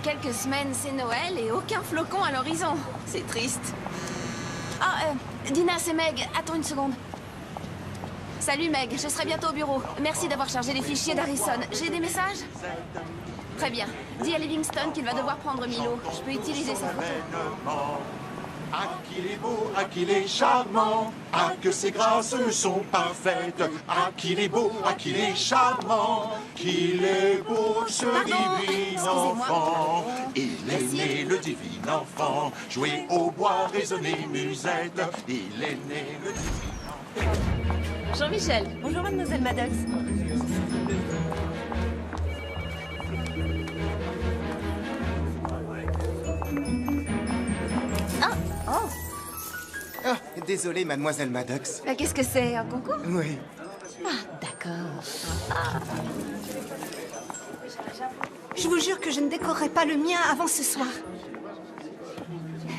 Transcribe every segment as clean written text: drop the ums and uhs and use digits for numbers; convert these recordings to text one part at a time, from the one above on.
quelques semaines, c'est Noël et aucun flocon à l'horizon. C'est triste. Ah, Dina, c'est Meg. Attends une seconde. Salut Meg, je serai bientôt au bureau. Merci d'avoir chargé les fichiers d'Harrison. J'ai des messages? Très bien. Dis à Livingston qu'il va devoir prendre Milo. Je peux utiliser sa photo. Ah, qu'il est beau, ah, qu'il est charmant, ah, que ses grâces sont parfaites, ah, qu'il est beau, ah, qu'il est charmant, qu'il est beau, ce divin enfant. Il est né, le divin enfant, jouer au bois, résonner musette, il est né, le divin enfant. Jean-Michel. Bonjour, mademoiselle Maddox. Ah, désolé, mademoiselle Maddox. Qu'est-ce que c'est, un concours? Oui. D'accord. Je vous jure que je ne décorerai pas le mien avant ce soir.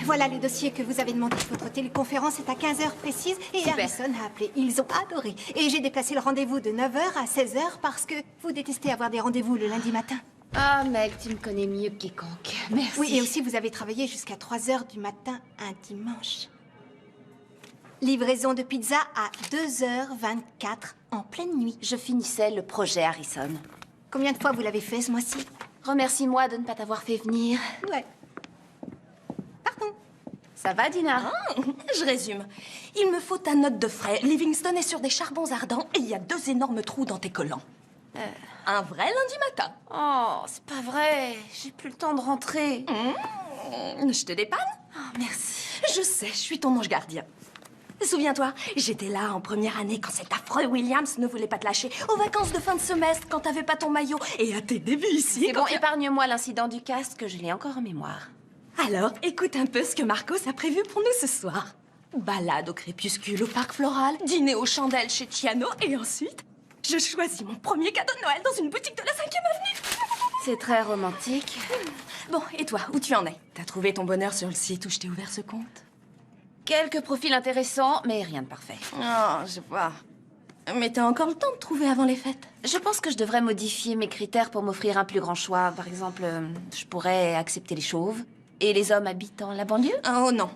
Voilà le dossier que vous avez demandé. Votre téléconférence est à 15h précise et Super. Harrison a appelé. Ils ont adoré. Et j'ai déplacé le rendez-vous de 9h à 16h parce que vous détestez avoir des rendez-vous le lundi matin. Ah, Meg, tu me connais mieux que quiconque. Merci. Oui, et aussi vous avez travaillé jusqu'à 3h du matin un dimanche. Livraison de pizza à 2h24 en pleine nuit. Je finissais le projet Harrison. Combien de fois vous l'avez fait ce mois-ci? Remercie-moi de ne pas t'avoir fait venir. Ouais. Pardon. Ça va, Dina? Je résume. Il me faut ta note de frais. Livingston est sur des charbons ardents et il y a 2 énormes trous dans tes collants. Un vrai lundi matin. Oh, c'est pas vrai. J'ai plus le temps de rentrer. Je te dépanne? Oh, merci. Je sais, je suis ton ange gardien. Souviens-toi, j'étais là en première année quand cet affreux Williams ne voulait pas te lâcher, aux vacances de fin de semestre quand t'avais pas ton maillot, et à tes débuts ici. C'est bon, épargne-moi l'incident du casque, je l'ai encore en mémoire. Alors, écoute un peu ce que Marcos a prévu pour nous ce soir. Balade au crépuscule au parc floral, dîner aux chandelles chez Ciano, et ensuite, je choisis mon premier cadeau de Noël dans une boutique de la 5e avenue. C'est très romantique. Bon, et toi, où tu en es? T'as trouvé ton bonheur sur le site où je t'ai ouvert ce compte? Quelques profils intéressants, mais rien de parfait. Oh, je vois. Mais t'as encore le temps de trouver avant les fêtes. Je pense que je devrais modifier mes critères pour m'offrir un plus grand choix. Par exemple, je pourrais accepter les chauves et les hommes habitant la banlieue. Oh non.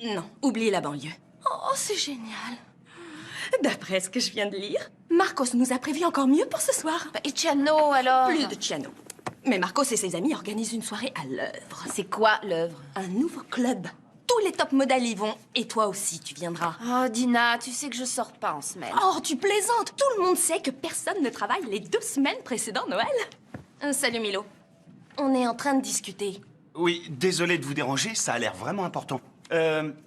Non, oublie la banlieue. Oh, c'est génial. D'après ce que je viens de lire, Marcos nous a prévu encore mieux pour ce soir. Et Ciano, alors? Plus de Ciano. Mais Marcos et ses amis organisent une soirée à l'œuvre. C'est quoi, l'œuvre? Un nouveau club. Tous les top modèles y vont. Et toi aussi, tu viendras. Oh, Dina, tu sais que je sors pas en semaine. Oh, tu plaisantes. Tout le monde sait que personne ne travaille les 2 semaines précédant Noël. Salut Milo. On est en train de discuter. Oui, désolé de vous déranger, ça a l'air vraiment important.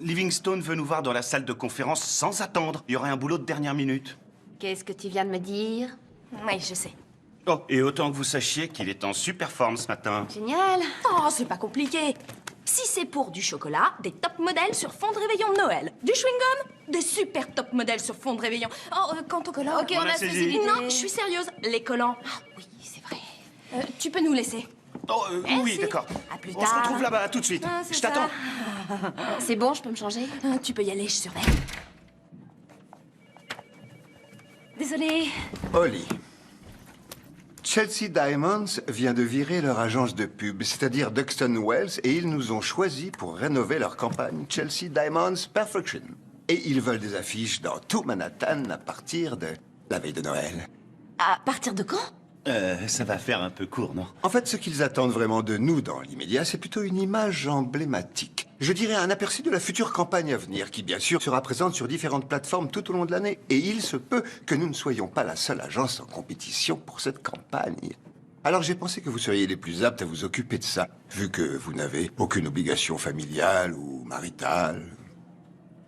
Livingstone veut nous voir dans la salle de conférence sans attendre. Il y aurait un boulot de dernière minute. Qu'est-ce que tu viens de me dire? Oui, je sais. Oh, et autant que vous sachiez qu'il est en super forme ce matin. Génial. Oh, c'est pas compliqué. Si c'est pour du chocolat, des top modèles sur fond de réveillon de Noël. Du chewing-gum, des super top modèles sur fond de réveillon. Oh, quant au collant... Ok, on a saisi. saisi l'idée. Non, je suis sérieuse. Les collants. Ah oui, c'est vrai. Tu peux nous laisser. Oh, oui, Merci. d'accord. À plus On se tard. retrouve là-bas tout de suite. Ah, c'est Je t'attends. C'est bon, je peux me changer? Tu peux y aller, je surveille. Désolée. Holly. Chelsea Diamonds vient de virer leur agence de pub, c'est-à-dire Duxton Wells, et ils nous ont choisis pour rénover leur campagne Chelsea Diamonds Perfection. Et ils veulent des affiches dans tout Manhattan à partir de la veille de Noël. À partir de quand? Ça va faire un peu court, non? En fait, ce qu'ils attendent vraiment de nous dans l'immédiat, c'est plutôt une image emblématique. Je dirais un aperçu de la future campagne à venir, qui bien sûr sera présente sur différentes plateformes tout au long de l'année. Et il se peut que nous ne soyons pas la seule agence en compétition pour cette campagne. Alors j'ai pensé que vous seriez les plus aptes à vous occuper de ça, vu que vous n'avez aucune obligation familiale ou maritale.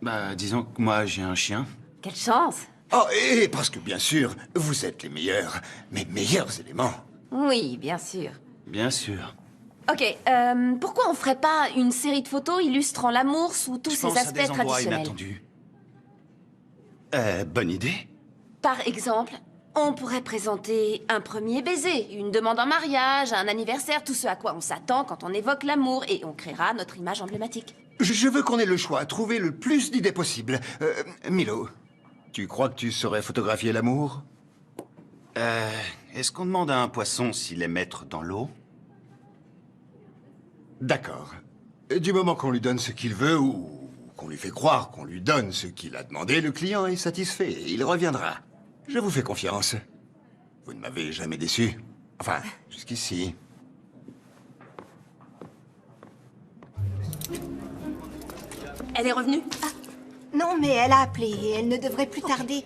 Bah, disons que moi, j'ai un chien. Quelle chance. Oh, et parce que bien sûr, vous êtes les meilleurs, mes meilleurs éléments. Oui, bien sûr. Bien sûr. Ok, pourquoi on ferait pas une série de photos illustrant l'amour sous tous Je ses pense à aspects des endroits traditionnels? inattendus. Bonne idée. Par exemple, on pourrait présenter un premier baiser, une demande en mariage, un anniversaire, tout ce à quoi on s'attend quand on évoque l'amour, et on créera notre image emblématique. Je veux qu'on ait le choix, trouver le plus d'idées possibles. Milo, tu crois que tu saurais photographier l'amour? Est-ce qu'on demande à un poisson s'il est maître dans l'eau? D'accord. Du moment qu'on lui donne ce qu'il veut ou qu'on lui fait croire qu'on lui donne ce qu'il a demandé, le client est satisfait et il reviendra. Je vous fais confiance. Vous ne m'avez jamais déçu. Enfin, jusqu'ici. Elle est revenue? Non, mais elle a appelé et elle ne devrait plus tarder.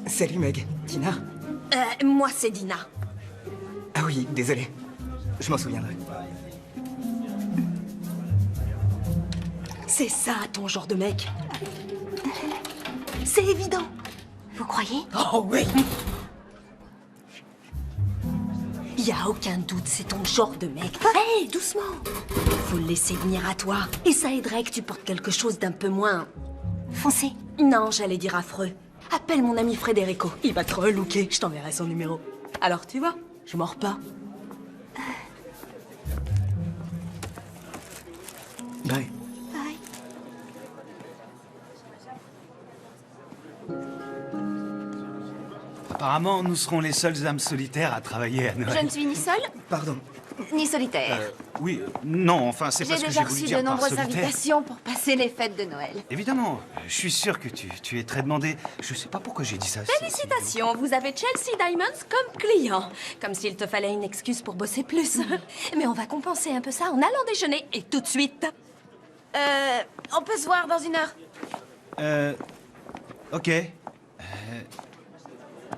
Salut Meg, Dina. Moi, c'est Dina. Ah oui, désolé. Je m'en souviendrai. C'est ça, ton genre de mec. C'est évident. Vous croyez? Oh oui. Y a aucun doute, c'est ton genre de mec. Hé, doucement. Faut le laisser venir à toi. Et ça aiderait que tu portes quelque chose d'un peu moins... Foncez. Non, j'allais dire affreux. Appelle mon ami Federico. Il va te relooker. Je t'enverrai son numéro. Alors, tu vois, je mords pas. Bye. Bye. Apparemment, nous serons les seules âmes solitaires à travailler à Je Noël. ne suis ni seule, Pardon. ni solitaire. Oui, non, enfin, c'est pas J'ai ce que déjà j'ai voulu reçu dire de par nombreuses solitaire. invitations pour passer les fêtes de Noël. Évidemment, je suis sûr que tu es très demandé. Je sais pas pourquoi j'ai dit ça. Félicitations, vous avez Chelsea Diamonds comme client. Comme s'il te fallait une excuse pour bosser plus. Mais on va compenser un peu ça en allant déjeuner et tout de suite. On peut se voir dans 1 heure. Ok.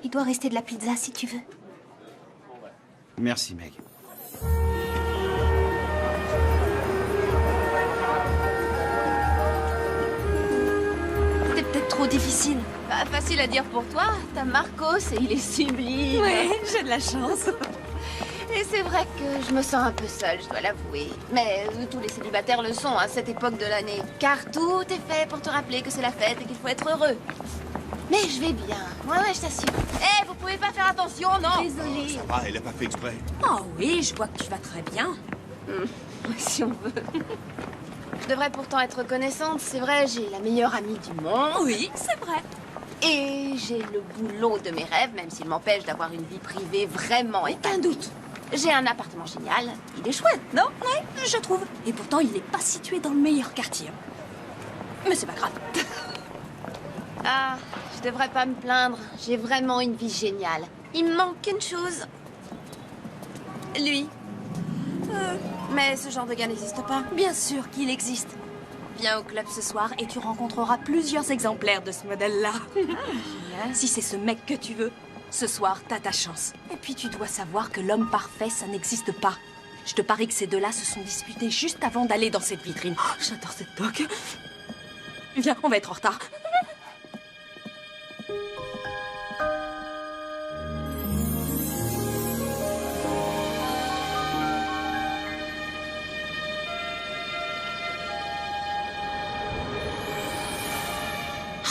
Il doit rester de la pizza si tu veux. Merci, Meg. C'était peut-être trop difficile. Pas facile à dire pour toi. T'as Marcos et il est sublime. Ouais, j'ai de la chance. Et c'est vrai que je me sens un peu seule, je dois l'avouer. Mais tous les célibataires le sont à cette époque de l'année. Car tout est fait pour te rappeler que c'est la fête et qu'il faut être heureux. Mais je vais bien. Ouais, je t'assure. Eh, vous pouvez pas faire attention, non? Désolée. Ah, elle a pas fait exprès. Oh oui, je vois que tu vas très bien. Si on veut. Je devrais pourtant être reconnaissante. C'est vrai, j'ai la meilleure amie du monde. Oui, c'est vrai. Et j'ai le boulot de mes rêves, même s'il m'empêche d'avoir une vie privée vraiment Aucun doute. J'ai un appartement génial. Il est chouette, non? Ouais, je trouve. Et pourtant, il n'est pas situé dans le meilleur quartier. Mais c'est pas grave. Ah, je devrais pas me plaindre. J'ai vraiment une vie géniale. Il me manque qu'une chose. Lui. Mais ce genre de gars n'existe pas. Bien sûr qu'il existe. Viens au club ce soir et tu rencontreras plusieurs exemplaires de ce modèle-là. Si c'est ce mec que tu veux, ce soir, t'as ta chance. Et puis tu dois savoir que l'homme parfait, ça n'existe pas. Je te parie que ces deux-là se sont disputés juste avant d'aller dans cette vitrine. Oh, j'adore cette toque. Viens, on va être en retard.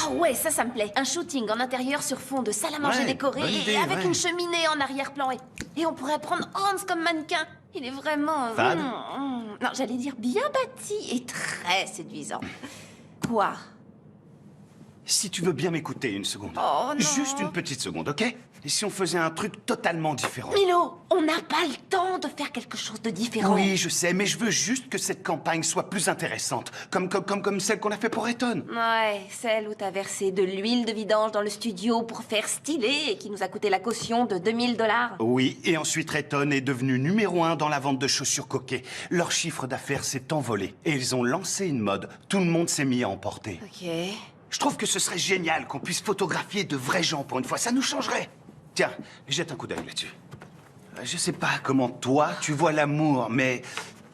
Ah ouais, ça me plaît. Un shooting en intérieur sur fond de salle à manger Ouais, décorée bonne et idée, avec ouais. une cheminée en arrière-plan. Et on pourrait prendre Hans comme mannequin. Il est vraiment... Fade. Non, j'allais dire bien bâti et très séduisant. Quoi? Si tu veux bien m'écouter une seconde. Oh, non. Juste une petite seconde, ok? Et si on faisait un truc totalement différent? Milo, on n'a pas le temps de faire quelque chose de différent. Oui, je sais, mais je veux juste que cette campagne soit plus intéressante. Comme celle qu'on a fait pour Eton. Ouais, celle où t'as versé de l'huile de vidange dans le studio pour faire stylé et qui nous a coûté la caution de 2000 $. Oui, et ensuite Eton est devenu numéro 1 dans la vente de chaussures coquées. Leur chiffre d'affaires s'est envolé. Et ils ont lancé une mode. Tout le monde s'est mis à en porter. Ok. Je trouve que ce serait génial qu'on puisse photographier de vrais gens pour une fois. Ça nous changerait. Tiens, jette un coup d'œil là-dessus. Je sais pas comment toi, tu vois l'amour, mais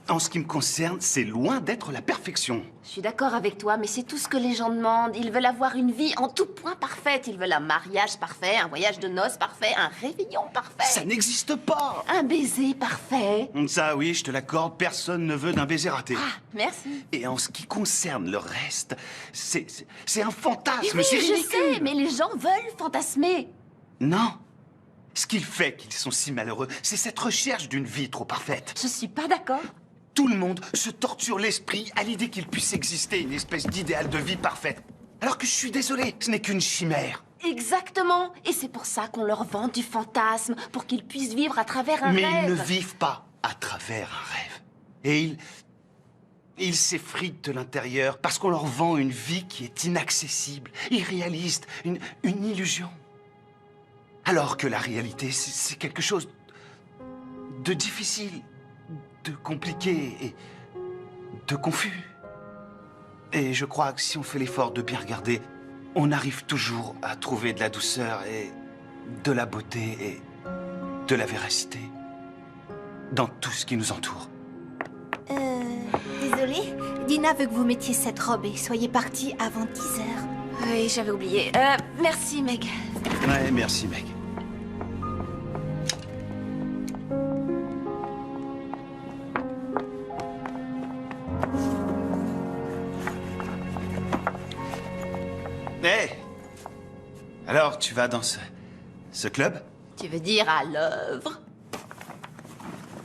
en ce qui me concerne, c'est loin d'être la perfection. Je suis d'accord avec toi, mais c'est tout ce que les gens demandent. Ils veulent avoir une vie en tout point parfaite. Ils veulent un mariage parfait, un voyage de noces parfait, un réveillon parfait. Ça n'existe pas. Un baiser parfait. Ça, oui, je te l'accorde, personne ne veut d'un baiser raté. Ah, merci. Et en ce qui concerne le reste, c'est un fantasme, Oui, c'est je ridicule. sais, mais les gens veulent fantasmer. Non. Ce qui fait qu'ils sont si malheureux, c'est cette recherche d'une vie trop parfaite. Je suis pas d'accord. Tout le monde se torture l'esprit à l'idée qu'il puisse exister une espèce d'idéal de vie parfaite. Alors que je suis désolé, ce n'est qu'une chimère. Exactement. Et c'est pour ça qu'on leur vend du fantasme, pour qu'ils puissent vivre à travers un Mais rêve. ils ne vivent pas à travers un rêve. Et Ils s'effritent de l'intérieur parce qu'on leur vend une vie qui est inaccessible, irréaliste, une illusion. Alors que la réalité, c'est quelque chose de difficile, de compliqué et de confus. Et je crois que si on fait l'effort de bien regarder, on arrive toujours à trouver de la douceur et de la beauté et de la véracité dans tout ce qui nous entoure. Désolée, Dina veut que vous mettiez cette robe et soyez partis avant 10 heures. Oui, j'avais oublié. Merci, Meg. Ouais, merci, Meg. Hé! Alors, tu vas dans ce club? Tu veux dire à l'œuvre?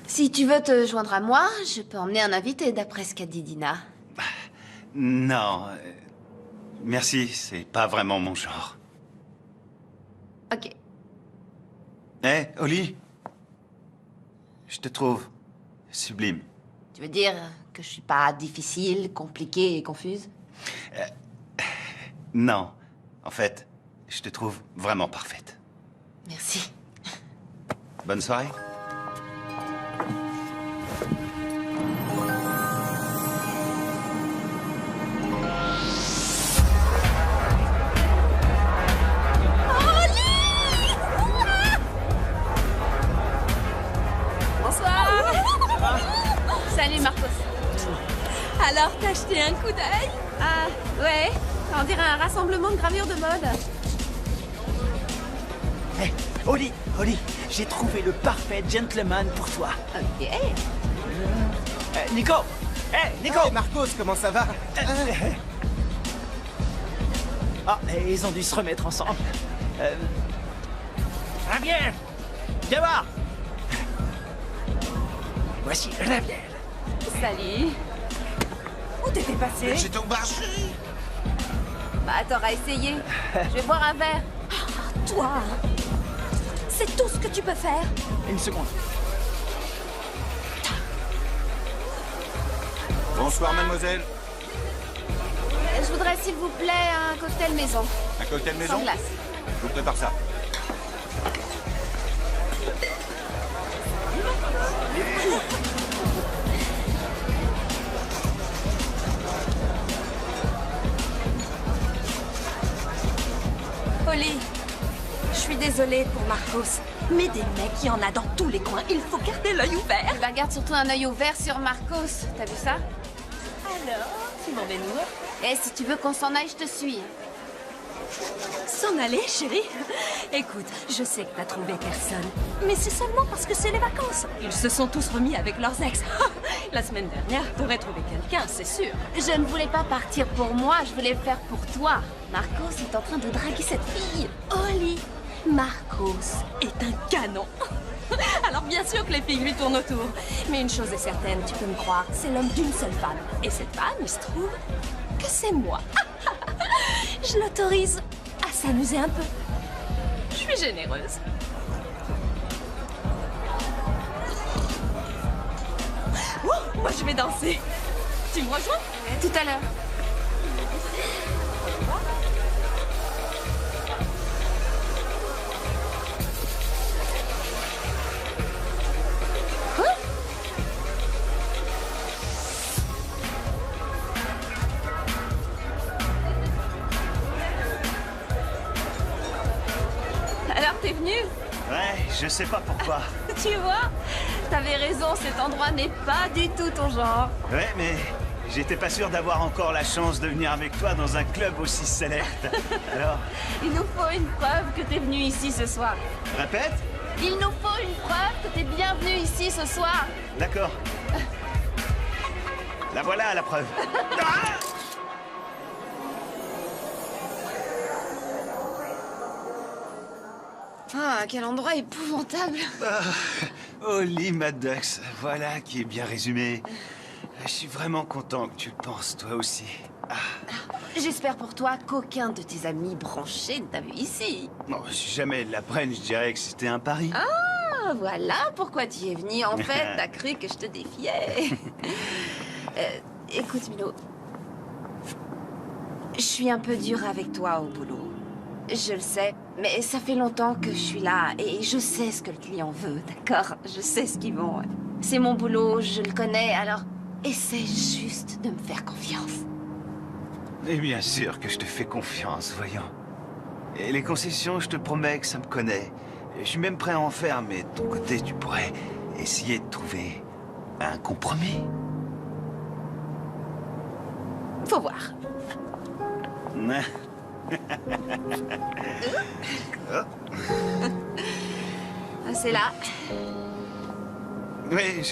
Si tu veux te joindre à moi, je peux emmener un invité, d'après ce qu'a dit Dina. Non. Merci, c'est pas vraiment mon genre. Ok. Hé, Oli? Je te trouve sublime. Tu veux dire que je suis pas difficile, compliquée et confuse? Non. En fait, je te trouve vraiment parfaite. Merci. Bonne soirée. Bonsoir. Salut, Marcos. Alors, t'as acheté un coup d'œil? Ah, ouais. On dirait un rassemblement de gravures de mode. Hé, Oli, j'ai trouvé le parfait gentleman pour toi. Ok. Nico! Nico! Hey, Marcos, comment ça va? Ah, et ils ont dû se remettre ensemble. Rabiel! Viens voir! Voici Rabiel. Salut. Où t'étais passé? J'étais au marché. Bah, t'auras essayé. Je vais boire un verre. Toi, c'est tout ce que tu peux faire. Une seconde. Bonsoir, mademoiselle. Je voudrais, s'il vous plaît, un cocktail maison. Un cocktail maison? Sans glace. Je vous prépare ça. Oli, je suis désolée pour Marcos, mais des mecs, il y en a dans tous les coins. Il faut garder l'œil ouvert. Bah, garde surtout un œil ouvert sur Marcos. T'as vu ça? Alors, tu m'en vais nous? Eh, si tu veux qu'on s'en aille, je te suis. S'en aller, chérie? Écoute, je sais que t'as trouvé personne, mais c'est seulement parce que c'est les vacances. Ils se sont tous remis avec leurs ex. La semaine dernière, t'aurais trouvé quelqu'un, c'est sûr. Je ne voulais pas partir pour moi, je voulais le faire pour toi. Marcos est en train de draguer cette fille. Oli, Marcos est un canon. Alors bien sûr que les filles lui tournent autour. Mais une chose est certaine, tu peux me croire, c'est l'homme d'une seule femme. Et cette femme, il se trouve que c'est moi. Je l'autorise à s'amuser un peu. Je suis généreuse. Oh, moi je vais danser. Tu me rejoins? Tout à l'heure. Alors, t'es venu? Ouais, je sais pas pourquoi. Tu vois? T'avais raison, cet endroit n'est pas du tout ton genre. Ouais, mais j'étais pas sûr d'avoir encore la chance de venir avec toi dans un club aussi sélect. Alors, Il nous faut une preuve que t'es venu ici ce soir. répète? Il nous faut une preuve que t'es bienvenu ici ce soir. D'accord. La voilà, la preuve. Ah, quel endroit épouvantable. Oli Maddox, voilà qui est bien résumé. Je suis vraiment content que tu le penses, toi aussi. J'espère pour toi qu'aucun de tes amis branchés ne t'a vu ici. Bon, si jamais ils l'apprennent, je dirais que c'était un pari. Ah, voilà pourquoi tu y es venu. En fait, t'as cru que je te défiais. Écoute, Milo. Je suis un peu dure avec toi au boulot. Je le sais, mais ça fait longtemps que je suis là et je sais ce que le client veut, d'accord? Je sais ce qu'ils vont. C'est mon boulot, je le connais, alors essaie juste de me faire confiance. Et bien sûr que je te fais confiance, voyons. Et les concessions, je te promets que ça me connaît. Je suis même prêt à en faire, mais de ton côté, tu pourrais essayer de trouver un compromis. Faut voir. C'est là. Oui,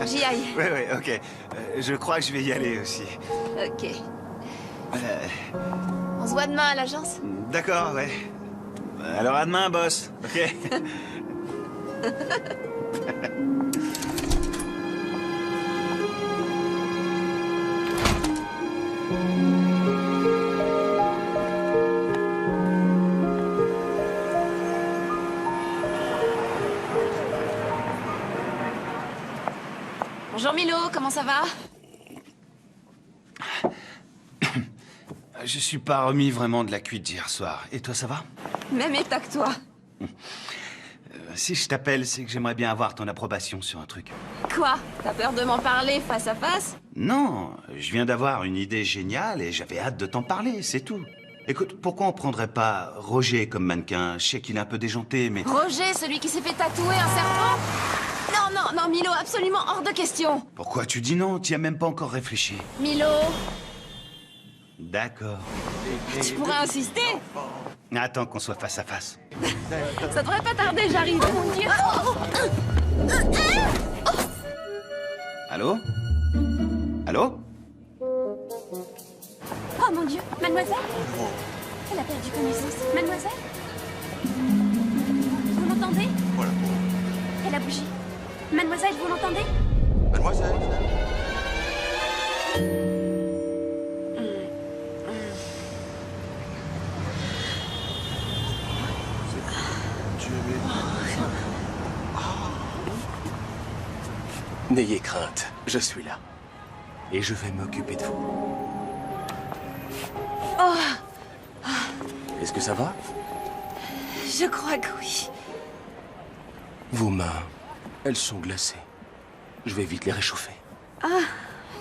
J'y aille. Oui, ok. Je crois que je vais y aller aussi. Ok. On se voit demain à l'agence? D'accord, ouais. Alors à demain, boss. Ok. Bonjour Milo, comment ça va? Je suis pas remis vraiment de la cuite d'hier soir. Et toi, ça va? Même état que toi. Si je t'appelle, c'est que j'aimerais bien avoir ton approbation sur un truc. Quoi? T'as peur de m'en parler face à face? Non, je viens d'avoir une idée géniale et j'avais hâte de t'en parler, c'est tout. Écoute, pourquoi on prendrait pas Roger comme mannequin? Je sais qu'il est un peu déjanté, mais... Roger, celui qui s'est fait tatouer un serpent? Non, Milo, absolument hors de question. Pourquoi tu dis non? Tu y as même pas encore réfléchi. Milo, D'accord. tu pourrais insister? Attends qu'on soit face à face. Ça devrait pas tarder, j'arrive. Mon Dieu. Allô? Allô? Oh mon Dieu, mademoiselle? Elle a perdu connaissance. Mademoiselle? Vous l'entendez? Voilà. Elle a bougé. Mademoiselle, vous l'entendez? Mademoiselle. N'ayez crainte, je suis là. Et je vais m'occuper de vous. Est-ce que ça va? Je crois que oui. Vos mains, elles sont glacées. Je vais vite les réchauffer. Ah,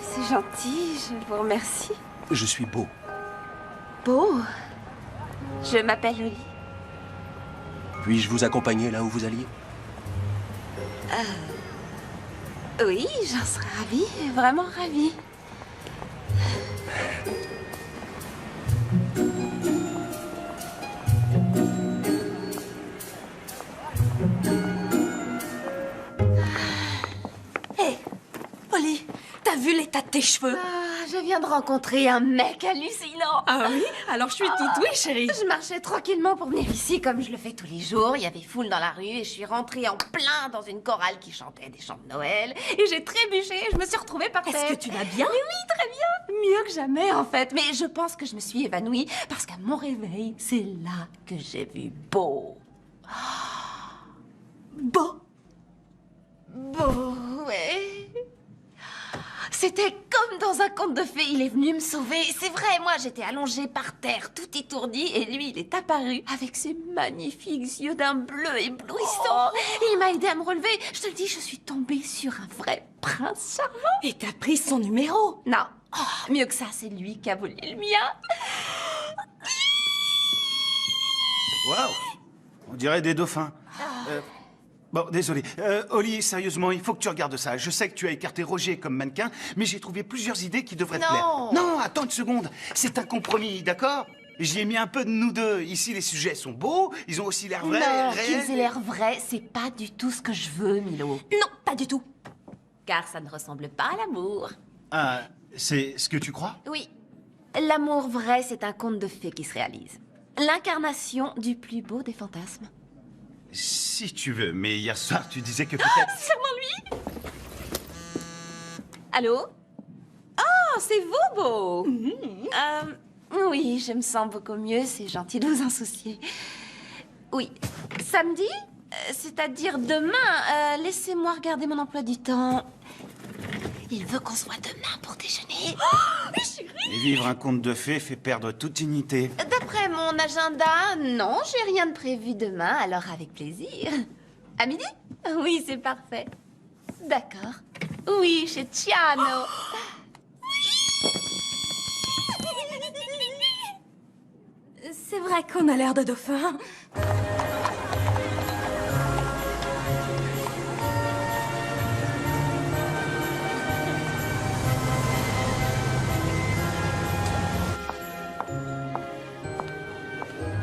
c'est gentil, je vous remercie. Je suis beau. Beau. Je m'appelle Oli. Puis-je vous accompagner là où vous alliez? Oui, j'en serais ravie, vraiment ravie. Hé, Oli, t'as vu l'état de tes cheveux? Ah, je viens de rencontrer un mec hallucinant. Ah oui? Alors je suis toute oui, chérie. Je marchais tranquillement pour venir ici comme je le fais tous les jours. Il y avait foule dans la rue et je suis rentrée en plein dans une chorale qui chantait des chants de Noël. Et j'ai trébuché et je me suis retrouvée par terre. Est-ce que tu vas bien? Mais oui, très bien. Mieux que jamais en fait. Mais je pense que je me suis évanouie parce qu'à mon réveil, c'est là que j'ai vu Beau. Beau. Beau, ouais. C'était comme dans un conte de fées, il est venu me sauver. C'est vrai, moi j'étais allongée par terre, tout étourdie, et lui il est apparu avec ses magnifiques yeux d'un bleu éblouissant. Il m'a aidé à me relever. Je te le dis, je suis tombée sur un vrai prince charmant. Et t'as pris son numéro? Non, mieux que ça, c'est lui qui a volé le mien. Waouh! On dirait des dauphins. Bon, désolé. Oli, sérieusement, il faut que tu regardes ça. Je sais que tu as écarté Roger comme mannequin, mais j'ai trouvé plusieurs idées qui devraient te plaire. Non, attends une seconde. C'est un compromis, d'accord? J'y ai mis un peu de nous deux. Ici, les sujets sont beaux, ils ont aussi l'air vrais, Non, réels. qu'ils aient l'air vrais, c'est pas du tout ce que je veux, Milo. Non, pas du tout. Car ça ne ressemble pas à l'amour. Ah, c'est ce que tu crois? Oui. L'amour vrai, c'est un conte de fées qui se réalise. L'incarnation du plus beau des fantasmes. Si tu veux, mais hier soir, tu disais que peut-être... C'est sûrement lui. Allô? Oh, c'est vous, Beau. Oui, je me sens beaucoup mieux, c'est gentil de vous en soucier. Oui. Samedi? C'est-à-dire demain. Laissez-moi regarder mon emploi du temps. Il veut qu'on se voit demain pour déjeuner. Et vivre un conte de fées fait perdre toute dignité. D'après mon agenda, non, j'ai rien de prévu demain, alors avec plaisir. À midi? Oui, c'est parfait. D'accord. Oui, chez Ciano. C'est vrai qu'on a l'air de dauphins.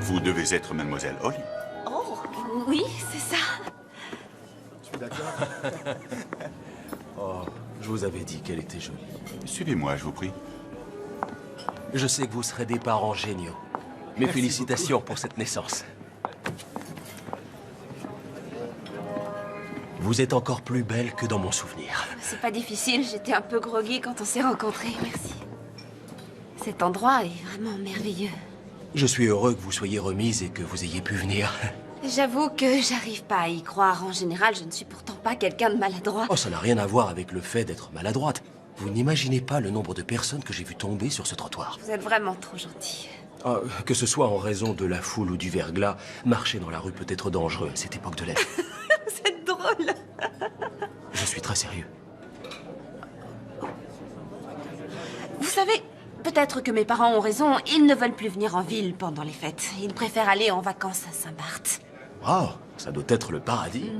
Vous devez être mademoiselle Holly. Oh, oui, c'est ça. Je suis d'accord. Oh, je vous avais dit qu'elle était jolie. Suivez-moi, je vous prie. Je sais que vous serez des parents géniaux. Mes félicitations pour cette naissance. Vous êtes encore plus belle que dans mon souvenir. C'est pas difficile, j'étais un peu groggy quand on s'est rencontrés, merci. Cet endroit est vraiment merveilleux. Je suis heureux que vous soyez remise et que vous ayez pu venir. J'avoue que j'arrive pas à y croire. En général, je ne suis pourtant pas quelqu'un de maladroit. Oh, ça n'a rien à voir avec le fait d'être maladroite. Vous n'imaginez pas le nombre de personnes que j'ai vues tomber sur ce trottoir. Vous êtes vraiment trop gentil. Ah, que ce soit en raison de la foule ou du verglas, marcher dans la rue peut être dangereux à cette époque de l'année. Vous êtes drôle. Je suis très sérieux. Vous savez, peut-être que mes parents ont raison. Ils ne veulent plus venir en ville pendant les fêtes. Ils préfèrent aller en vacances à Saint-Barth. Oh, ça doit être le paradis.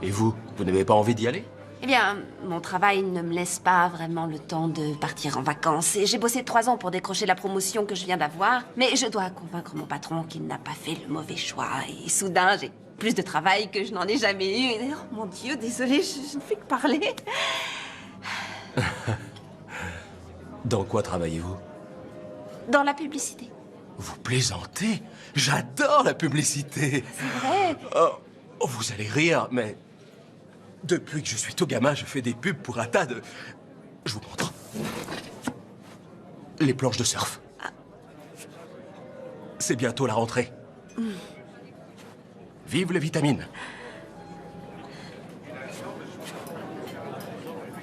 Et vous n'avez pas envie d'y aller? Eh bien, mon travail ne me laisse pas vraiment le temps de partir en vacances. Et j'ai bossé 3 ans pour décrocher la promotion que je viens d'avoir. Mais je dois convaincre mon patron qu'il n'a pas fait le mauvais choix. Et soudain, j'ai plus de travail que je n'en ai jamais eu. Et, oh mon Dieu, désolée, je ne fais que parler. Dans quoi travaillez-vous? Dans la publicité. Vous plaisantez? J'adore la publicité. C'est vrai. Oh, vous allez rire, mais... Depuis que je suis tout gamin, je fais des pubs pour un tas de... Je vous montre. Les planches de surf. C'est bientôt la rentrée. Vive les vitamines.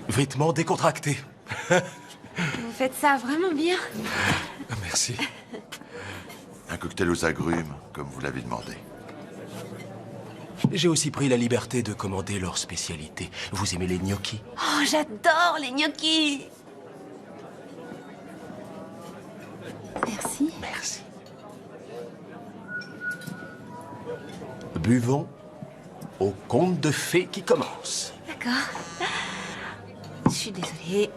Vêtements décontractés. Vous faites ça vraiment bien. Merci. Un cocktail aux agrumes, comme vous l'avez demandé. J'ai aussi pris la liberté de commander leur spécialité. Vous aimez les gnocchis? Oh, j'adore les gnocchis. Merci. Merci. Buvons au conte de fées qui commence. D'accord. Je suis désolée.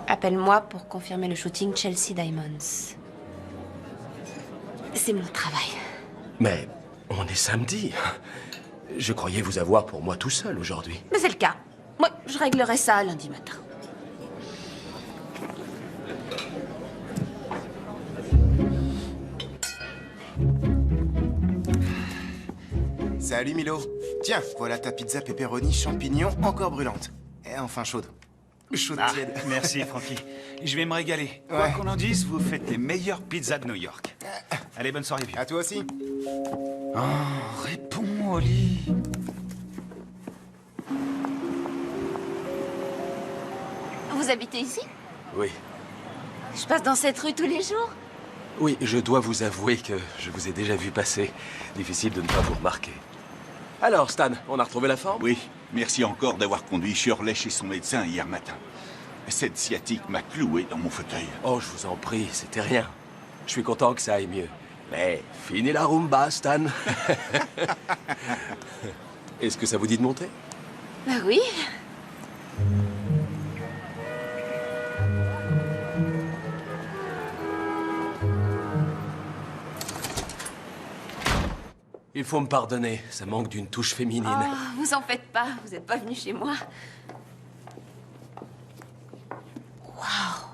Appelle-moi pour confirmer le shooting Chelsea Diamonds. C'est mon travail. Mais on est samedi. Je croyais vous avoir pour moi tout seul aujourd'hui. Mais c'est le cas. Moi, je réglerai ça lundi matin. Salut Milo. Tiens, voilà ta pizza pepperoni champignons encore brûlante. Et enfin chaude. Chaude tiède. Merci, Francky. Je vais me régaler. Quoi qu'on en dise, vous faites les meilleures pizzas de New York. Allez, bonne soirée, vieux. À toi aussi. Oh, réponds, Holly. Vous habitez ici? Oui. Je passe dans cette rue tous les jours? Oui, je dois vous avouer que je vous ai déjà vu passer. Difficile de ne pas vous remarquer. Alors, Stan, on a retrouvé la forme? Oui, merci encore d'avoir conduit Shirley chez son médecin hier matin. Cette sciatique m'a cloué dans mon fauteuil. Oh, je vous en prie, c'était rien. Je suis content que ça aille mieux. Mais fini la rumba, Stan. Est-ce que ça vous dit de monter? Bah oui. Il faut me pardonner, ça manque d'une touche féminine. Oh, vous en faites pas, vous n'êtes pas venu chez moi. Waouh.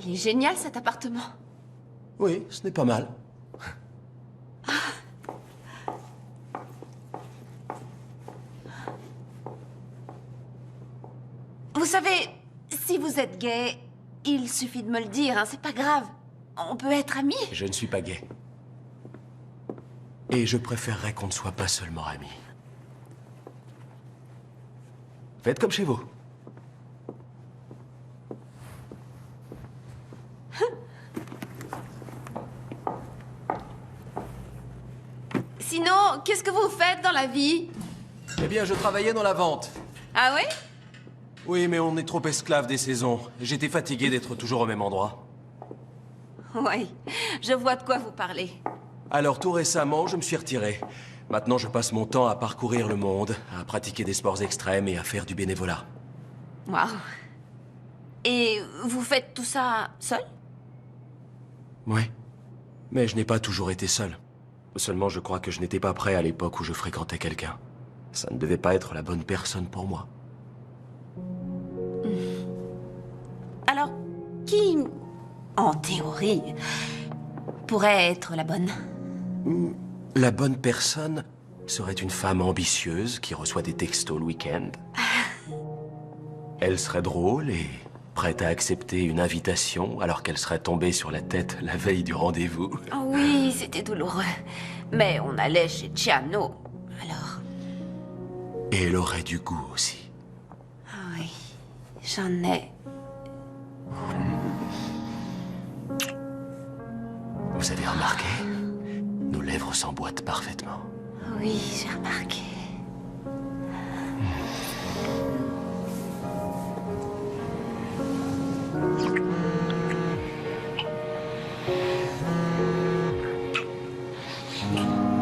Il est génial cet appartement. Oui, ce n'est pas mal. Vous savez, si vous êtes gay, il suffit de me le dire, hein, c'est pas grave. On peut être amis. Je ne suis pas gay. Et je préférerais qu'on ne soit pas seulement amis. Faites comme chez vous. Sinon, qu'est-ce que vous faites dans la vie? Eh bien, je travaillais dans la vente. Ah oui? Oui, mais on est trop esclave des saisons. J'étais fatigué d'être toujours au même endroit. Oui, je vois de quoi vous parlez. Alors, tout récemment, je me suis retiré. Maintenant, je passe mon temps à parcourir le monde, à pratiquer des sports extrêmes et à faire du bénévolat. Waouh. Et vous faites tout ça seul? Oui. Mais je n'ai pas toujours été seul. Seulement, je crois que je n'étais pas prêt à l'époque où je fréquentais quelqu'un. Ça ne devait pas être la bonne personne pour moi. Alors, qui, en théorie, pourrait être la bonne? La bonne personne serait une femme ambitieuse qui reçoit des textos le week-end. Elle serait drôle et prête à accepter une invitation alors qu'elle serait tombée sur la tête la veille du rendez-vous. Oh oui, c'était douloureux. Mais on allait chez Chiano, alors... Et elle aurait du goût aussi. Ah oui, j'en ai. Vous avez remarqué? Nos lèvres s'emboîtent parfaitement. Oui, j'ai remarqué.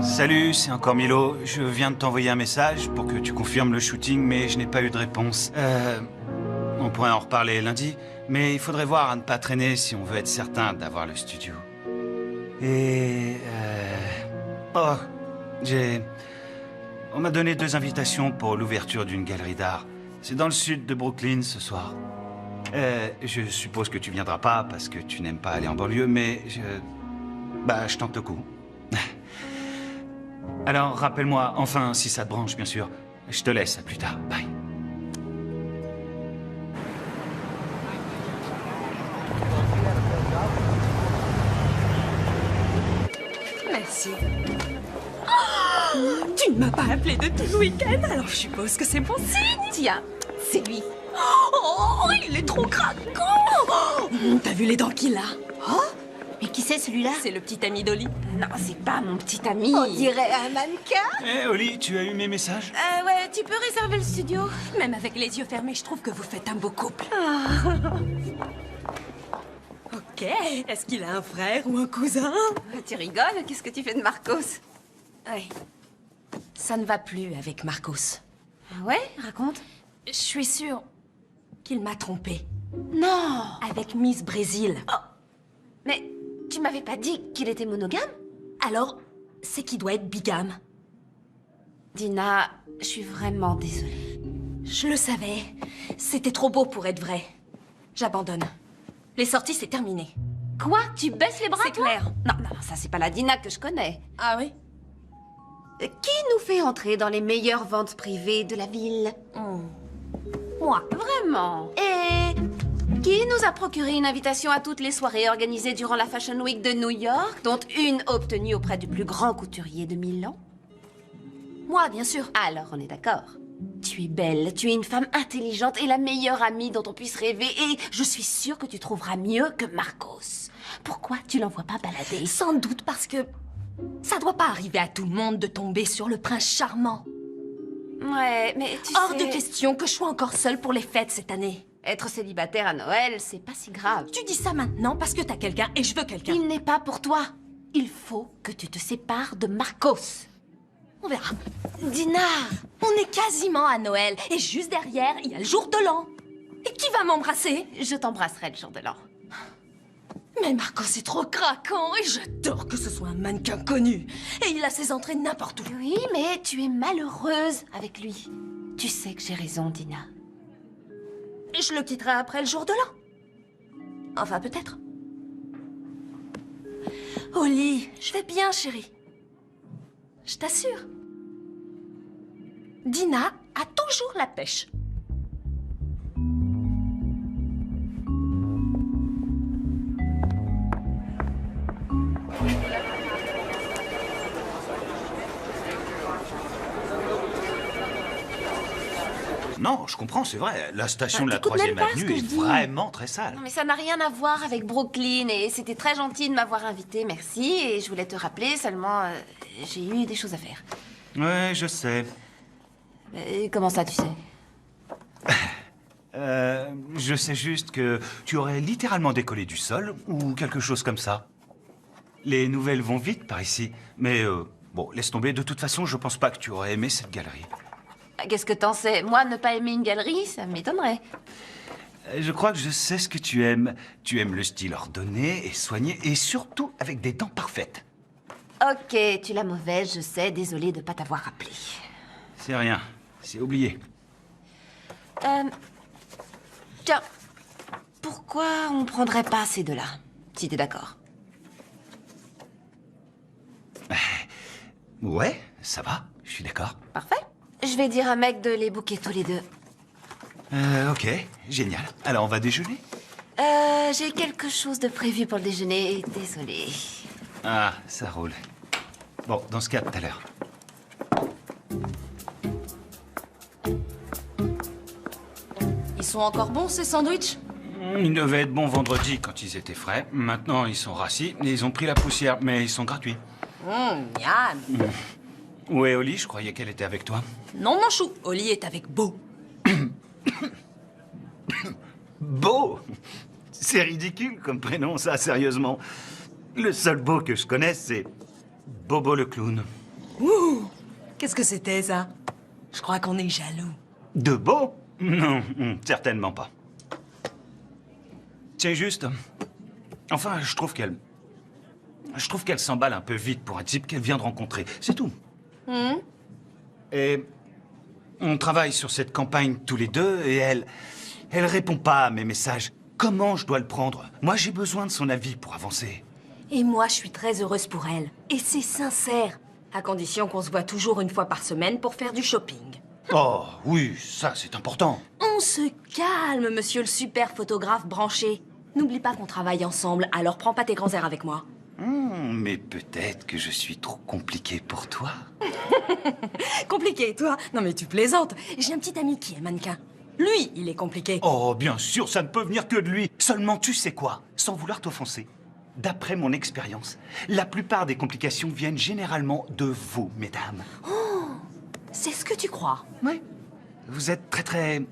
Salut, c'est encore Milo. Je viens de t'envoyer un message pour que tu confirmes le shooting, mais je n'ai pas eu de réponse. On pourrait en reparler lundi, mais il faudrait voir à ne pas traîner si on veut être certain d'avoir le studio. Et... Oh, on m'a donné 2 invitations pour l'ouverture d'une galerie d'art. C'est dans le sud de Brooklyn ce soir. Je suppose que tu viendras pas parce que tu n'aimes pas aller en banlieue, mais je tente le coup. Alors, rappelle-moi, enfin, si ça te branche, bien sûr. Je te laisse, à plus tard. Bye. Merci. Oh, tu ne m'as pas appelé de tout le week-end, alors je suppose que c'est bon signe. Tiens, c'est lui. Oh, il est trop craquant. T'as vu les dents qu'il a? Oh, mais qui c'est celui-là? C'est le petit ami d'Oli. Non, c'est pas mon petit ami. On dirait un mannequin. Hé, Oli, tu as eu mes messages? Ouais, tu peux réserver le studio? Même avec les yeux fermés, je trouve que vous faites un beau couple. Ok, est-ce qu'il a un frère ou un cousin? Tu rigoles? Qu'est-ce que tu fais de Marcos? Oui. Ça ne va plus avec Marcos. Ah ouais? Raconte. Je suis sûre qu'il m'a trompée. Non! Avec Miss Brésil. Oh. Mais tu m'avais pas dit qu'il était monogame? Alors, c'est qu'il doit être bigame. Dina, je suis vraiment désolée. Je le savais. C'était trop beau pour être vrai. J'abandonne. Les sorties, c'est terminé. Quoi? Tu baisses les bras, C'est toi? clair. Non, ça c'est pas la Dina que je connais. Ah oui? Qui nous fait entrer dans les meilleures ventes privées de la ville? Moi. Vraiment? Et qui nous a procuré une invitation à toutes les soirées organisées durant la Fashion Week de New York, dont une obtenue auprès du plus grand couturier de Milan? Moi, bien sûr. Alors, on est d'accord. Tu es belle, tu es une femme intelligente et la meilleure amie dont on puisse rêver, et je suis sûre que tu trouveras mieux que Marcos. Pourquoi tu l'envoies pas balader? Sans doute parce que ça doit pas arriver à tout le monde de tomber sur le prince charmant. Ouais, mais tu Hors sais... de question que je sois encore seule pour les fêtes cette année. Être célibataire à Noël, c'est pas si grave. Tu dis ça maintenant parce que t'as quelqu'un et je veux quelqu'un. Il n'est pas pour toi. Il faut que tu te sépares de Marcos. On verra. Dina! On est quasiment à Noël et juste derrière, il y a le jour de l'an. Et qui va m'embrasser? Je t'embrasserai le jour de l'an. Mais Marcos est trop craquant et j'adore que ce soit un mannequin connu. Et il a ses entrées n'importe où. Oui, mais tu es malheureuse avec lui. Tu sais que j'ai raison, Dina. Je le quitterai après le jour de l'an. Enfin, peut-être. Oli, je vais bien, chérie. Je t'assure. Dina a toujours la pêche. non, je comprends, c'est vrai. La station de la t'écoutes même 3e pas ce que avenue je est dis. vraiment très sale. Non, mais ça n'a rien à voir avec Brooklyn et c'était très gentil de m'avoir invité, merci. Et je voulais te rappeler, seulement j'ai eu des choses à faire. Ouais, je sais. Comment ça, tu sais? Je sais juste que tu aurais littéralement décollé du sol ou quelque chose comme ça. Les nouvelles vont vite par ici, mais bon, laisse tomber. De toute façon, je pense pas que tu aurais aimé cette galerie. Qu'est-ce que t'en sais? Moi, ne pas aimer une galerie, ça m'étonnerait. Je crois que je sais ce que tu aimes. Tu aimes le style ordonné et soigné, et surtout avec des dents parfaites. Ok, tu l'as mauvaise, je sais, désolée de pas t'avoir rappelé. C'est rien, c'est oublié. Tiens, pourquoi on prendrait pas ces deux-là, si t'es d'accord? Ouais, ça va, je suis d'accord. Parfait. Je vais dire à Meg de les booker tous les deux. Ok, génial. Alors, on va déjeuner? J'ai quelque chose de prévu pour le déjeuner, désolée. Ah, ça roule. Bon, dans ce cas, tout à l'heure. Ils sont encore bons, ces sandwichs? Ils devaient être bons vendredi quand ils étaient frais. Maintenant, ils sont rassis et ils ont pris la poussière, mais ils sont gratuits. Miam. Où est Oli? Je croyais qu'elle était avec toi. Non, mon chou, Oli est avec Beau. Beau? C'est ridicule comme prénom, ça, sérieusement. Le seul Beau que je connaisse, c'est Bobo le clown. Ouh! Qu'est-ce que c'était, ça? Je crois qu'on est jaloux. De Beau? Non, certainement pas. C'est juste... Enfin, je trouve qu'elle s'emballe un peu vite pour un type qu'elle vient de rencontrer. C'est tout. Et on travaille sur cette campagne tous les deux et elle répond pas à mes messages. Comment je dois le prendre? Moi, j'ai besoin de son avis pour avancer. Et moi, je suis très heureuse pour elle. Et c'est sincère. À condition qu'on se voit toujours une fois par semaine pour faire du shopping. Oh, oui, ça, c'est important. On se calme, monsieur le super photographe branché. N'oublie pas qu'on travaille ensemble, alors prends pas tes grands airs avec moi. Mais peut-être que je suis trop compliqué pour toi. Compliqué, toi? Non mais tu plaisantes. J'ai un petit ami qui est mannequin. Lui, il est compliqué. Oh, bien sûr, ça ne peut venir que de lui. Seulement, tu sais quoi? Sans vouloir t'offenser, d'après mon expérience, la plupart des complications viennent généralement de vous, mesdames. Oh, c'est ce que tu crois? Oui. Vous êtes très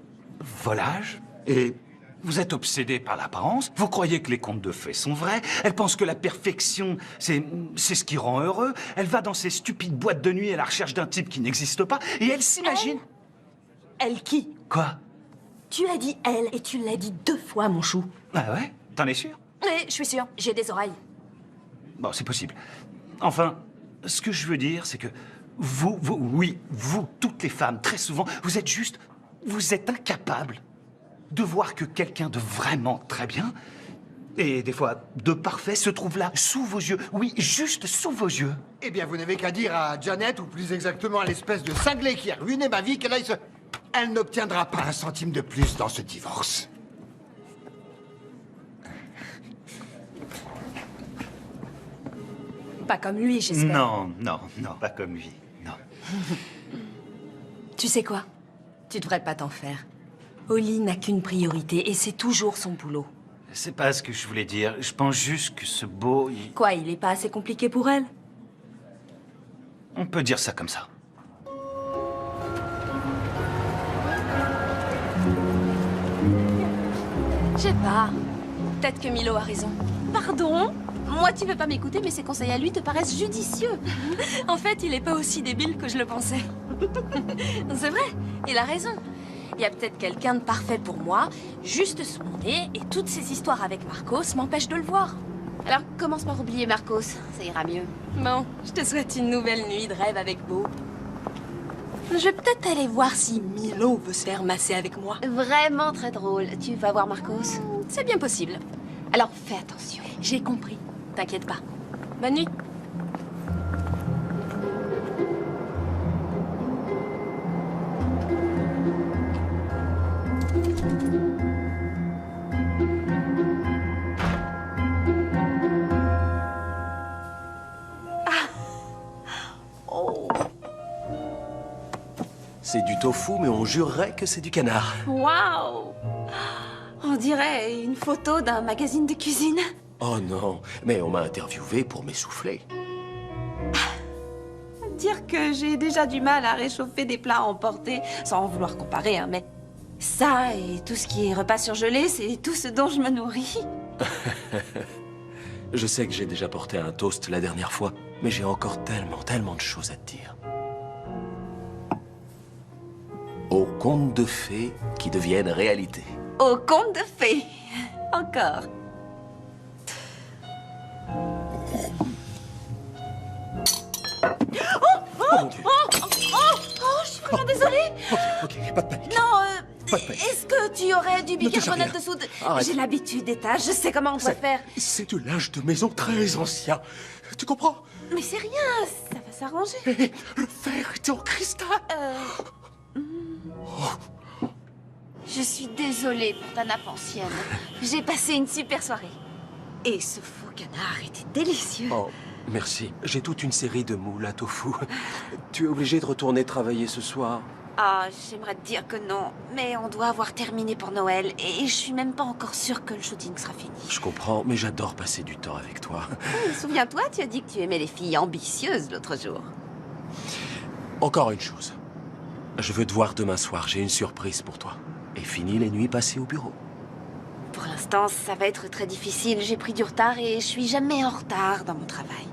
volage et vous êtes obsédé par l'apparence. Vous croyez que les contes de fées sont vrais. Elle pense que la perfection, c'est ce qui rend heureux. Elle va dans ces stupides boîtes de nuit à la recherche d'un type qui n'existe pas et elle s'imagine... Elle qui? Quoi? Tu as dit elle et tu l'as dit 2 fois, mon chou. Ah ouais? T'en es sûr? Oui, je suis sûre. J'ai des oreilles. Bon, c'est possible. Enfin, ce que je veux dire, c'est que vous, toutes les femmes, très souvent, vous êtes incapables de voir que quelqu'un de vraiment très bien, et des fois de parfait, se trouve là, sous vos yeux. Oui, juste sous vos yeux. Eh bien, vous n'avez qu'à dire à Janet, ou plus exactement à l'espèce de cinglé qui a ruiné ma vie, qu'elle aille se... Elle n'obtiendra pas un centime de plus dans ce divorce. Pas comme lui, j'espère. Non, pas comme lui, non. Tu sais quoi? Tu devrais pas t'en faire. Oli n'a qu'une priorité et c'est toujours son boulot. C'est pas ce que je voulais dire. Je pense juste que ce beau... Quoi, il est pas assez compliqué pour elle? On peut dire ça comme ça. Je sais pas. Peut-être que Milo a raison. Pardon? Moi, tu veux pas m'écouter, mais ses conseils à lui te paraissent judicieux. En fait, il est pas aussi débile que je le pensais. C'est vrai, il a raison. Il y a peut-être quelqu'un de parfait pour moi, juste sous mon nez, et toutes ces histoires avec Marcos m'empêchent de le voir. Alors, commence par oublier Marcos, ça ira mieux. Bon, je te souhaite une nouvelle nuit de rêve avec Beau. Je vais peut-être aller voir si Milo veut se faire masser avec moi. Vraiment très drôle. Tu vas voir Marcos? C'est bien possible. Alors, fais attention. J'ai compris. T'inquiète pas. Bonne nuit. C'est du tofu, mais on jurerait que c'est du canard. Waouh! On dirait une photo d'un magazine de cuisine. Oh non, mais on m'a interviewé pour m'essouffler. Dire que j'ai déjà du mal à réchauffer des plats emportés, sans vouloir comparer, hein, mais ça et tout ce qui est repas surgelé, c'est tout ce dont je me nourris. Je sais que j'ai déjà porté un toast la dernière fois, mais j'ai encore tellement de choses à te dire. Aux contes de fées qui deviennent réalité. Au conte de fées. Encore. Je suis vraiment désolée. Ok, pas de panique. Non, Pas de panique. est-ce que tu aurais du Ne touche à bicarbonate rien. de soude? Arrête. J'ai l'habitude des tâches, je sais comment on doit faire. C'est du linge de maison très ancien. Tu comprends? Mais c'est rien, ça va s'arranger. Et le fer était en cristal. Je suis désolée pour ta nappe ancienne. J'ai passé une super soirée. Et ce faux canard était délicieux. Oh, merci. J'ai toute une série de moules à tofu. Tu es obligé de retourner travailler ce soir? Ah, j'aimerais te dire que non, mais on doit avoir terminé pour Noël et je suis même pas encore sûre que le shooting sera fini. Je comprends, mais j'adore passer du temps avec toi. Souviens-toi, tu as dit que tu aimais les filles ambitieuses l'autre jour. Encore une chose. Je veux te voir demain soir, j'ai une surprise pour toi. Et fini les nuits passées au bureau. Pour l'instant, ça va être très difficile. J'ai pris du retard et je suis jamais en retard dans mon travail.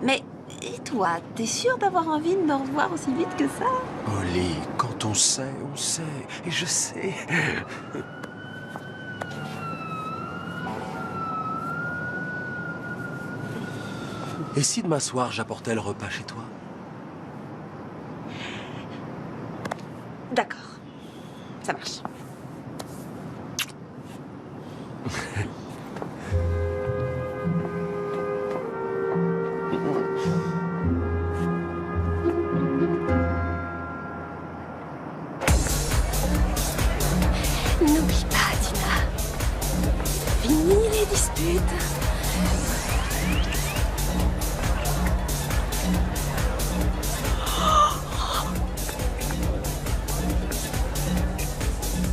Mais, et toi, t'es sûre d'avoir envie de me revoir aussi vite que ça? Holly, quand on sait, on sait. Et je sais. Et si demain soir, j'apportais le repas chez toi? D'accord. Ça marche. N'oublie pas, Dina. Fini les disputes.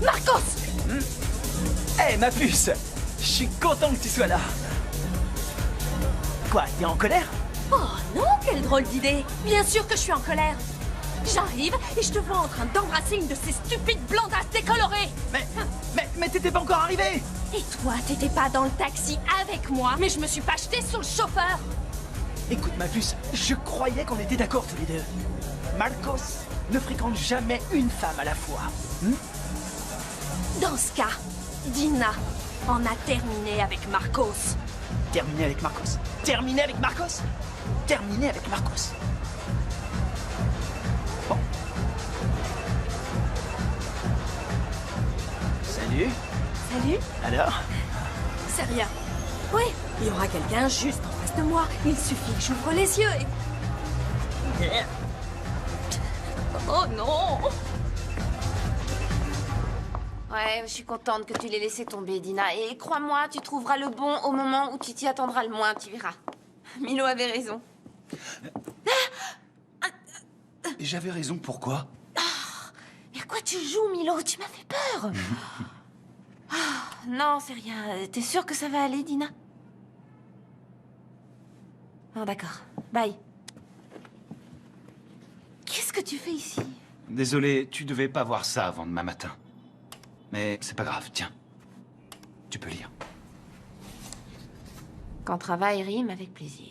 Marcos! Hé, ma puce! Je suis content que tu sois là. Quoi, t'es en colère? Oh non, quelle drôle d'idée! Bien sûr que je suis en colère! J'arrive et je te vois en train d'embrasser une de ces stupides blondasses décolorées! Mais t'étais pas encore arrivé! Et toi, t'étais pas dans le taxi avec moi, mais je me suis pas jetée sur le chauffeur! Écoute, ma puce, je croyais qu'on était d'accord tous les deux. Marcos ne fréquente jamais une femme à la fois. Dans ce cas, Dina en a terminé avec Marcos. Terminé avec Marcos. Terminé avec Marcos. Terminé avec Marcos. Bon. Salut. Salut? Alors? C'est rien. Oui, il y aura quelqu'un juste en face de moi. Il suffit que j'ouvre les yeux et... Oh non! Ouais, je suis contente que tu l'aies laissé tomber, Dina. Et crois-moi, tu trouveras le bon au moment où tu t'y attendras le moins, tu verras. Milo avait raison. J'avais raison, pourquoi? Mais à quoi tu joues, Milo? Tu m'as fait peur. Non, c'est rien. T'es sûre que ça va aller, Dina? Oh, d'accord. Bye. Qu'est-ce que tu fais ici? Désolé, tu devais pas voir ça avant demain matin. Mais c'est pas grave, tiens. Tu peux lire. Quand travail rime avec plaisir.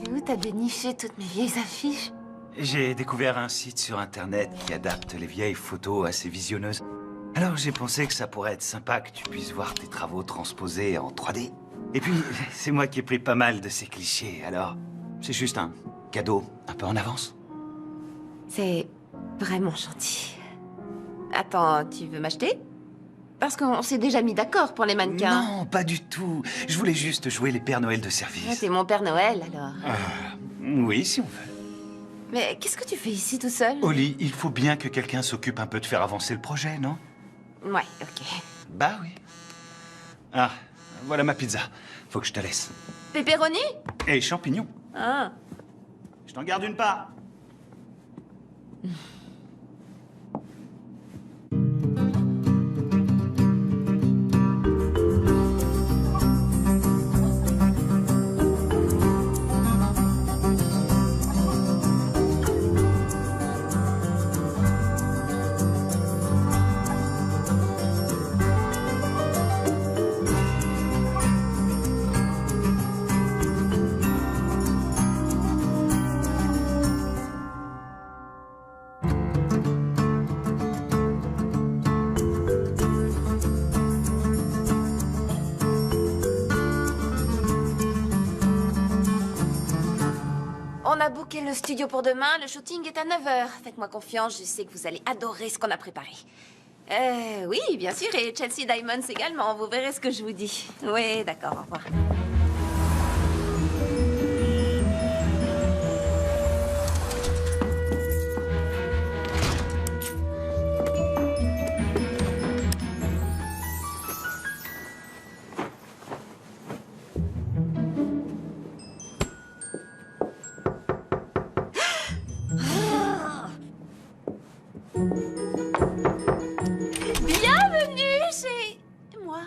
Et où t'as déniché toutes mes vieilles affiches? J'ai découvert un site sur Internet qui adapte les vieilles photos assez visionneuses. Alors j'ai pensé que ça pourrait être sympa que tu puisses voir tes travaux transposés en 3D. Et puis, c'est moi qui ai pris pas mal de ces clichés, alors c'est juste un cadeau un peu en avance. C'est vraiment gentil. Attends, tu veux m'acheter? Parce qu'on s'est déjà mis d'accord pour les mannequins. Non, pas du tout. Je voulais juste jouer les Pères Noël de Ah, service. t'es mon Père Noël, alors. Oui, si on veut. Mais qu'est-ce que tu fais ici tout seul? Oli, il faut bien que quelqu'un s'occupe un peu de faire avancer le projet, non? Ouais, ok. Bah oui. Ah, voilà ma pizza. Faut que je te laisse. Pepperoni? Et champignons. Ah. Je t'en garde une part. On a booké le studio pour demain, le shooting est à 9h. Faites-moi confiance, je sais que vous allez adorer ce qu'on a préparé. Oui, bien sûr, et Chelsea Diamonds également, vous verrez ce que je vous dis. Oui, d'accord, au revoir. Bienvenue chez moi.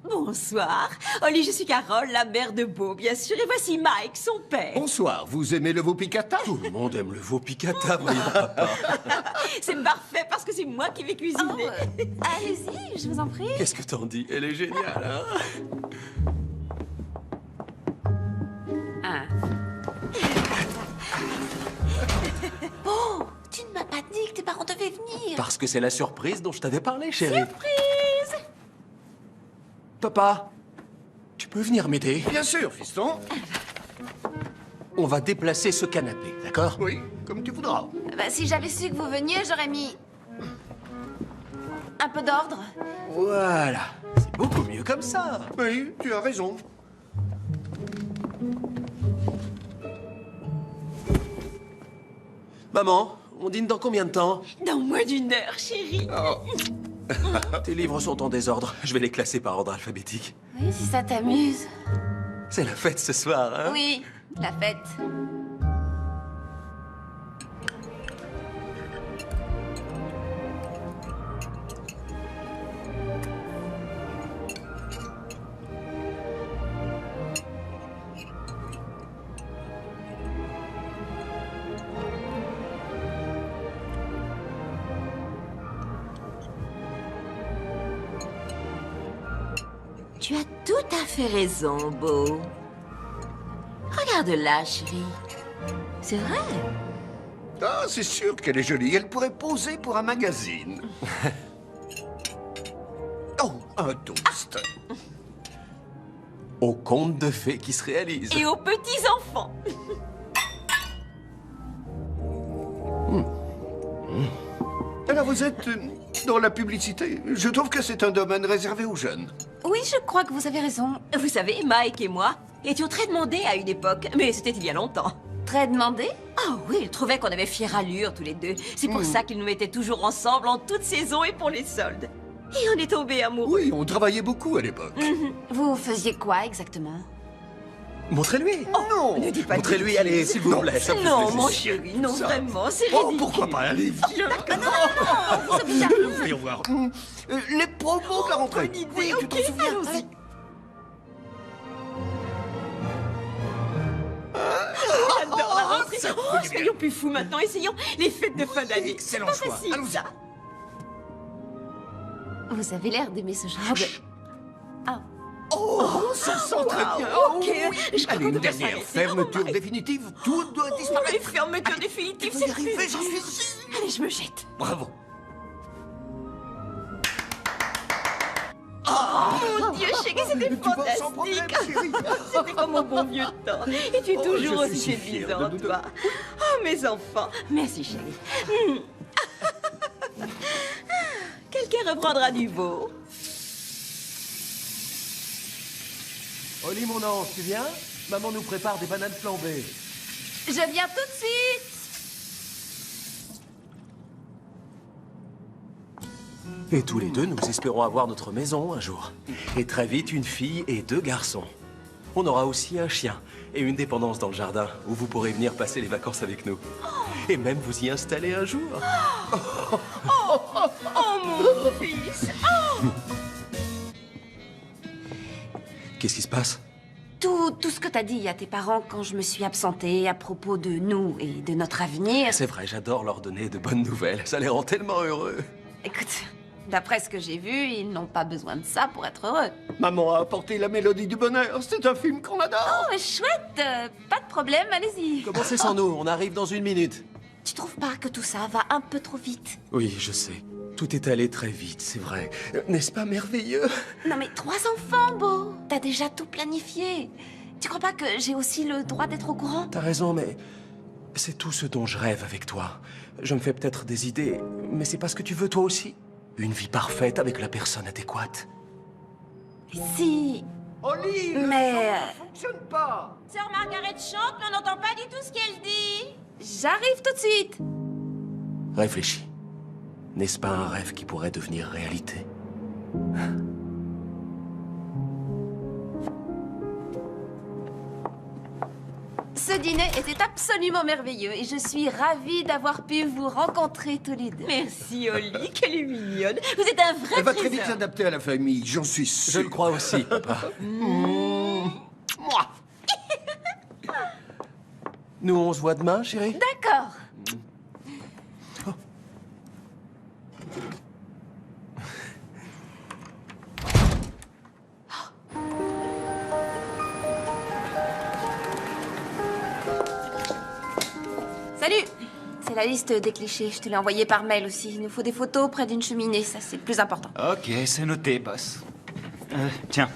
Bonsoir. Oli, je suis Carole, la mère de Beau, bien sûr. Et voici Mike, son père. Bonsoir, vous aimez le veau piccata? Tout le monde aime le veau piccata, voyons, papa. C'est parfait parce que c'est moi qui vais cuisiner. Allez-y, je vous en prie. Qu'est-ce que t'en dis? Elle est géniale, hein? Ah. Oh, tu ne m'as pas dit que tes parents devaient venir. Parce que c'est la surprise dont je t'avais parlé, chérie. Surprise! Papa, tu peux venir m'aider? Bien sûr, fiston. On va déplacer ce canapé, d'accord? Oui, comme tu voudras. Bah, si j'avais su que vous veniez, j'aurais mis un peu d'ordre. Voilà. C'est beaucoup mieux comme ça. Oui, tu as raison. Maman, on dîne dans combien de temps? Dans moins d'1 heure, chérie. Tes livres sont en désordre. Je vais les classer par ordre alphabétique. Oui, si ça t'amuse. C'est la fête ce soir, hein? Oui, la fête. Tu as tout à fait raison, Beau. Regarde là, chérie. C'est vrai. Ah, c'est sûr qu'elle est jolie. Elle pourrait poser pour un magazine. Oh, un toast. Au conte de fées qui se réalise. Et aux petits-enfants. Alors vous êtes dans la publicité. Je trouve que c'est un domaine réservé aux jeunes. Oui, je crois que vous avez raison. Vous savez, Mike et moi étions très demandés à une époque, mais c'était il y a longtemps. Très demandé? Ah oui, il trouvait qu'on avait fière allure tous les deux. C'est pour ça qu'ils nous mettaient toujours ensemble en toute saison et pour les soldes. Et on est tombés amoureux. Oui, on travaillait beaucoup à l'époque. Vous faisiez quoi exactement? Montrez-lui. Non. Ne dis pas Montrez-lui, allez, s'il vous plaît. ça me fait Non, plaisir. mon chéri, non, Ça. vraiment, c'est Oh, ridicule. pourquoi pas? Allez, viens. Voyons voir. Les promos de la rentrée. Bonne idée, Oui, tu t'en ok, souviens? allons-y. J'adore la rentrée. Oh, soyons plus fous maintenant, essayons les fêtes de fin d'année. Excellent Pas choix. facile, Allons-y. ça. Vous avez l'air d'aimer ce genre de... Ah. Oh, ça sent très bien. Ok, je crois Allez, qu'on une devrait dernière s'arrêter. fermeture Oh, définitive. Tout doit Mais disparaître. fermeture définitive, Vous c'est y arrivez, plus. j'en suis sûr. Allez, je me jette. Bravo. Mon Dieu, chérie, c'était Tu vas sans problème, fantastique. chérie. C'était comme au bon vieux temps. Et tu es toujours je suis aussi si fier de séduisante, nous deux. toi. Oh, mes enfants. Merci, chérie. Quelqu'un reprendra du veau. Oli, mon ange, tu viens? Maman nous prépare des bananes flambées. Je viens tout de suite. Et tous les deux, nous espérons avoir notre maison un jour. Et très vite, une fille et 2 garçons. On aura aussi un chien et une dépendance dans le jardin où vous pourrez venir passer les vacances avec nous. Et même vous y installer un jour. Oh, mon fils! Qu'est-ce qui se passe? Tout ce que t'as dit à tes parents quand je me suis absentée à propos de nous et de notre avenir... C'est vrai, j'adore leur donner de bonnes nouvelles. Ça les rend tellement heureux. Écoute, d'après ce que j'ai vu, ils n'ont pas besoin de ça pour être heureux. Maman a apporté la mélodie du bonheur. C'est un film qu'on adore. Oh, chouette! Pas de problème, allez-y. Commencez sans nous, on arrive dans 1 minute. Tu trouves pas que tout ça va un peu trop vite? Oui, je sais. Tout est allé très vite, c'est vrai. N'est-ce pas merveilleux? Non mais 3 enfants, Beau! T'as déjà tout planifié. Tu crois pas que j'ai aussi le droit d'être au courant? T'as raison, mais c'est tout ce dont je rêve avec toi. Je me fais peut-être des idées, mais c'est pas ce que tu veux toi aussi? Une vie parfaite avec la personne adéquate. Si... Oli, Mais... ne fonctionne pas. Sœur Margaret chante, mais on n'entend pas du tout ce qu'elle dit. J'arrive tout de suite. Réfléchis. N'est-ce pas un rêve qui pourrait devenir réalité? Ce dîner était absolument merveilleux et je suis ravie d'avoir pu vous rencontrer tous les deux. Merci, Oli, qu'elle est mignonne. Vous êtes un vrai Elle va très vite trésor. s'adapter à la famille, j'en suis Je sûr. le crois aussi, papa. Moi. Nous, on se voit demain, chérie? D'accord. Salut! C'est la liste des clichés. Je te l'ai envoyé par mail aussi. Il nous faut des photos près d'une cheminée. Ça, c'est le plus important. Ok, c'est noté, boss. Tiens.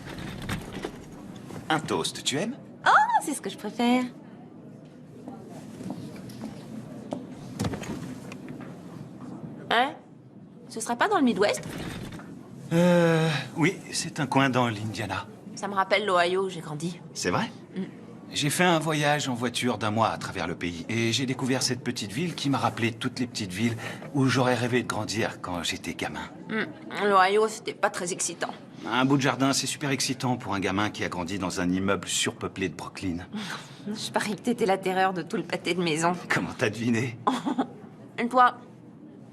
Un toast, tu aimes? Oh, c'est ce que je préfère. Hein? Ce serait pas dans le Midwest? Oui, c'est un coin dans l'Indiana. Ça me rappelle l'Ohio où j'ai grandi. C'est vrai? J'ai fait un voyage en voiture d'1 mois à travers le pays et j'ai découvert cette petite ville qui m'a rappelé toutes les petites villes où j'aurais rêvé de grandir quand j'étais gamin. L'Ohio, c'était pas très excitant. Un bout de jardin, c'est super excitant pour un gamin qui a grandi dans un immeuble surpeuplé de Brooklyn. Je parie que t'étais la terreur de tout le pâté de maison. Comment t'as deviné? Et toi,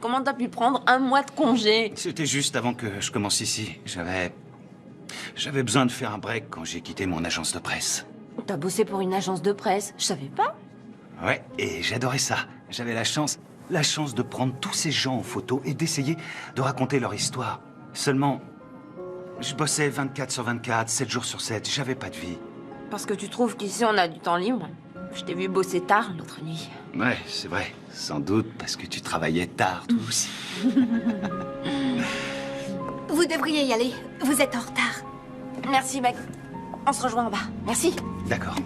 comment t'as pu prendre 1 mois de congé? C'était juste avant que je commence ici. J'avais besoin de faire un break quand j'ai quitté mon agence de presse. T'as bossé pour une agence de presse? Je savais pas. Ouais, et j'adorais ça. J'avais la chance de prendre tous ces gens en photo et d'essayer de raconter leur histoire. Seulement, je bossais 24 sur 24, 7 jours sur 7, j'avais pas de vie. Parce que tu trouves qu'ici on a du temps libre? Je t'ai vu bosser tard l'autre nuit. Ouais, c'est vrai. Sans doute parce que tu travaillais tard, toi aussi. Vous devriez y aller. Vous êtes en retard. Merci, mec. On se rejoint en bas. Merci. D'accord.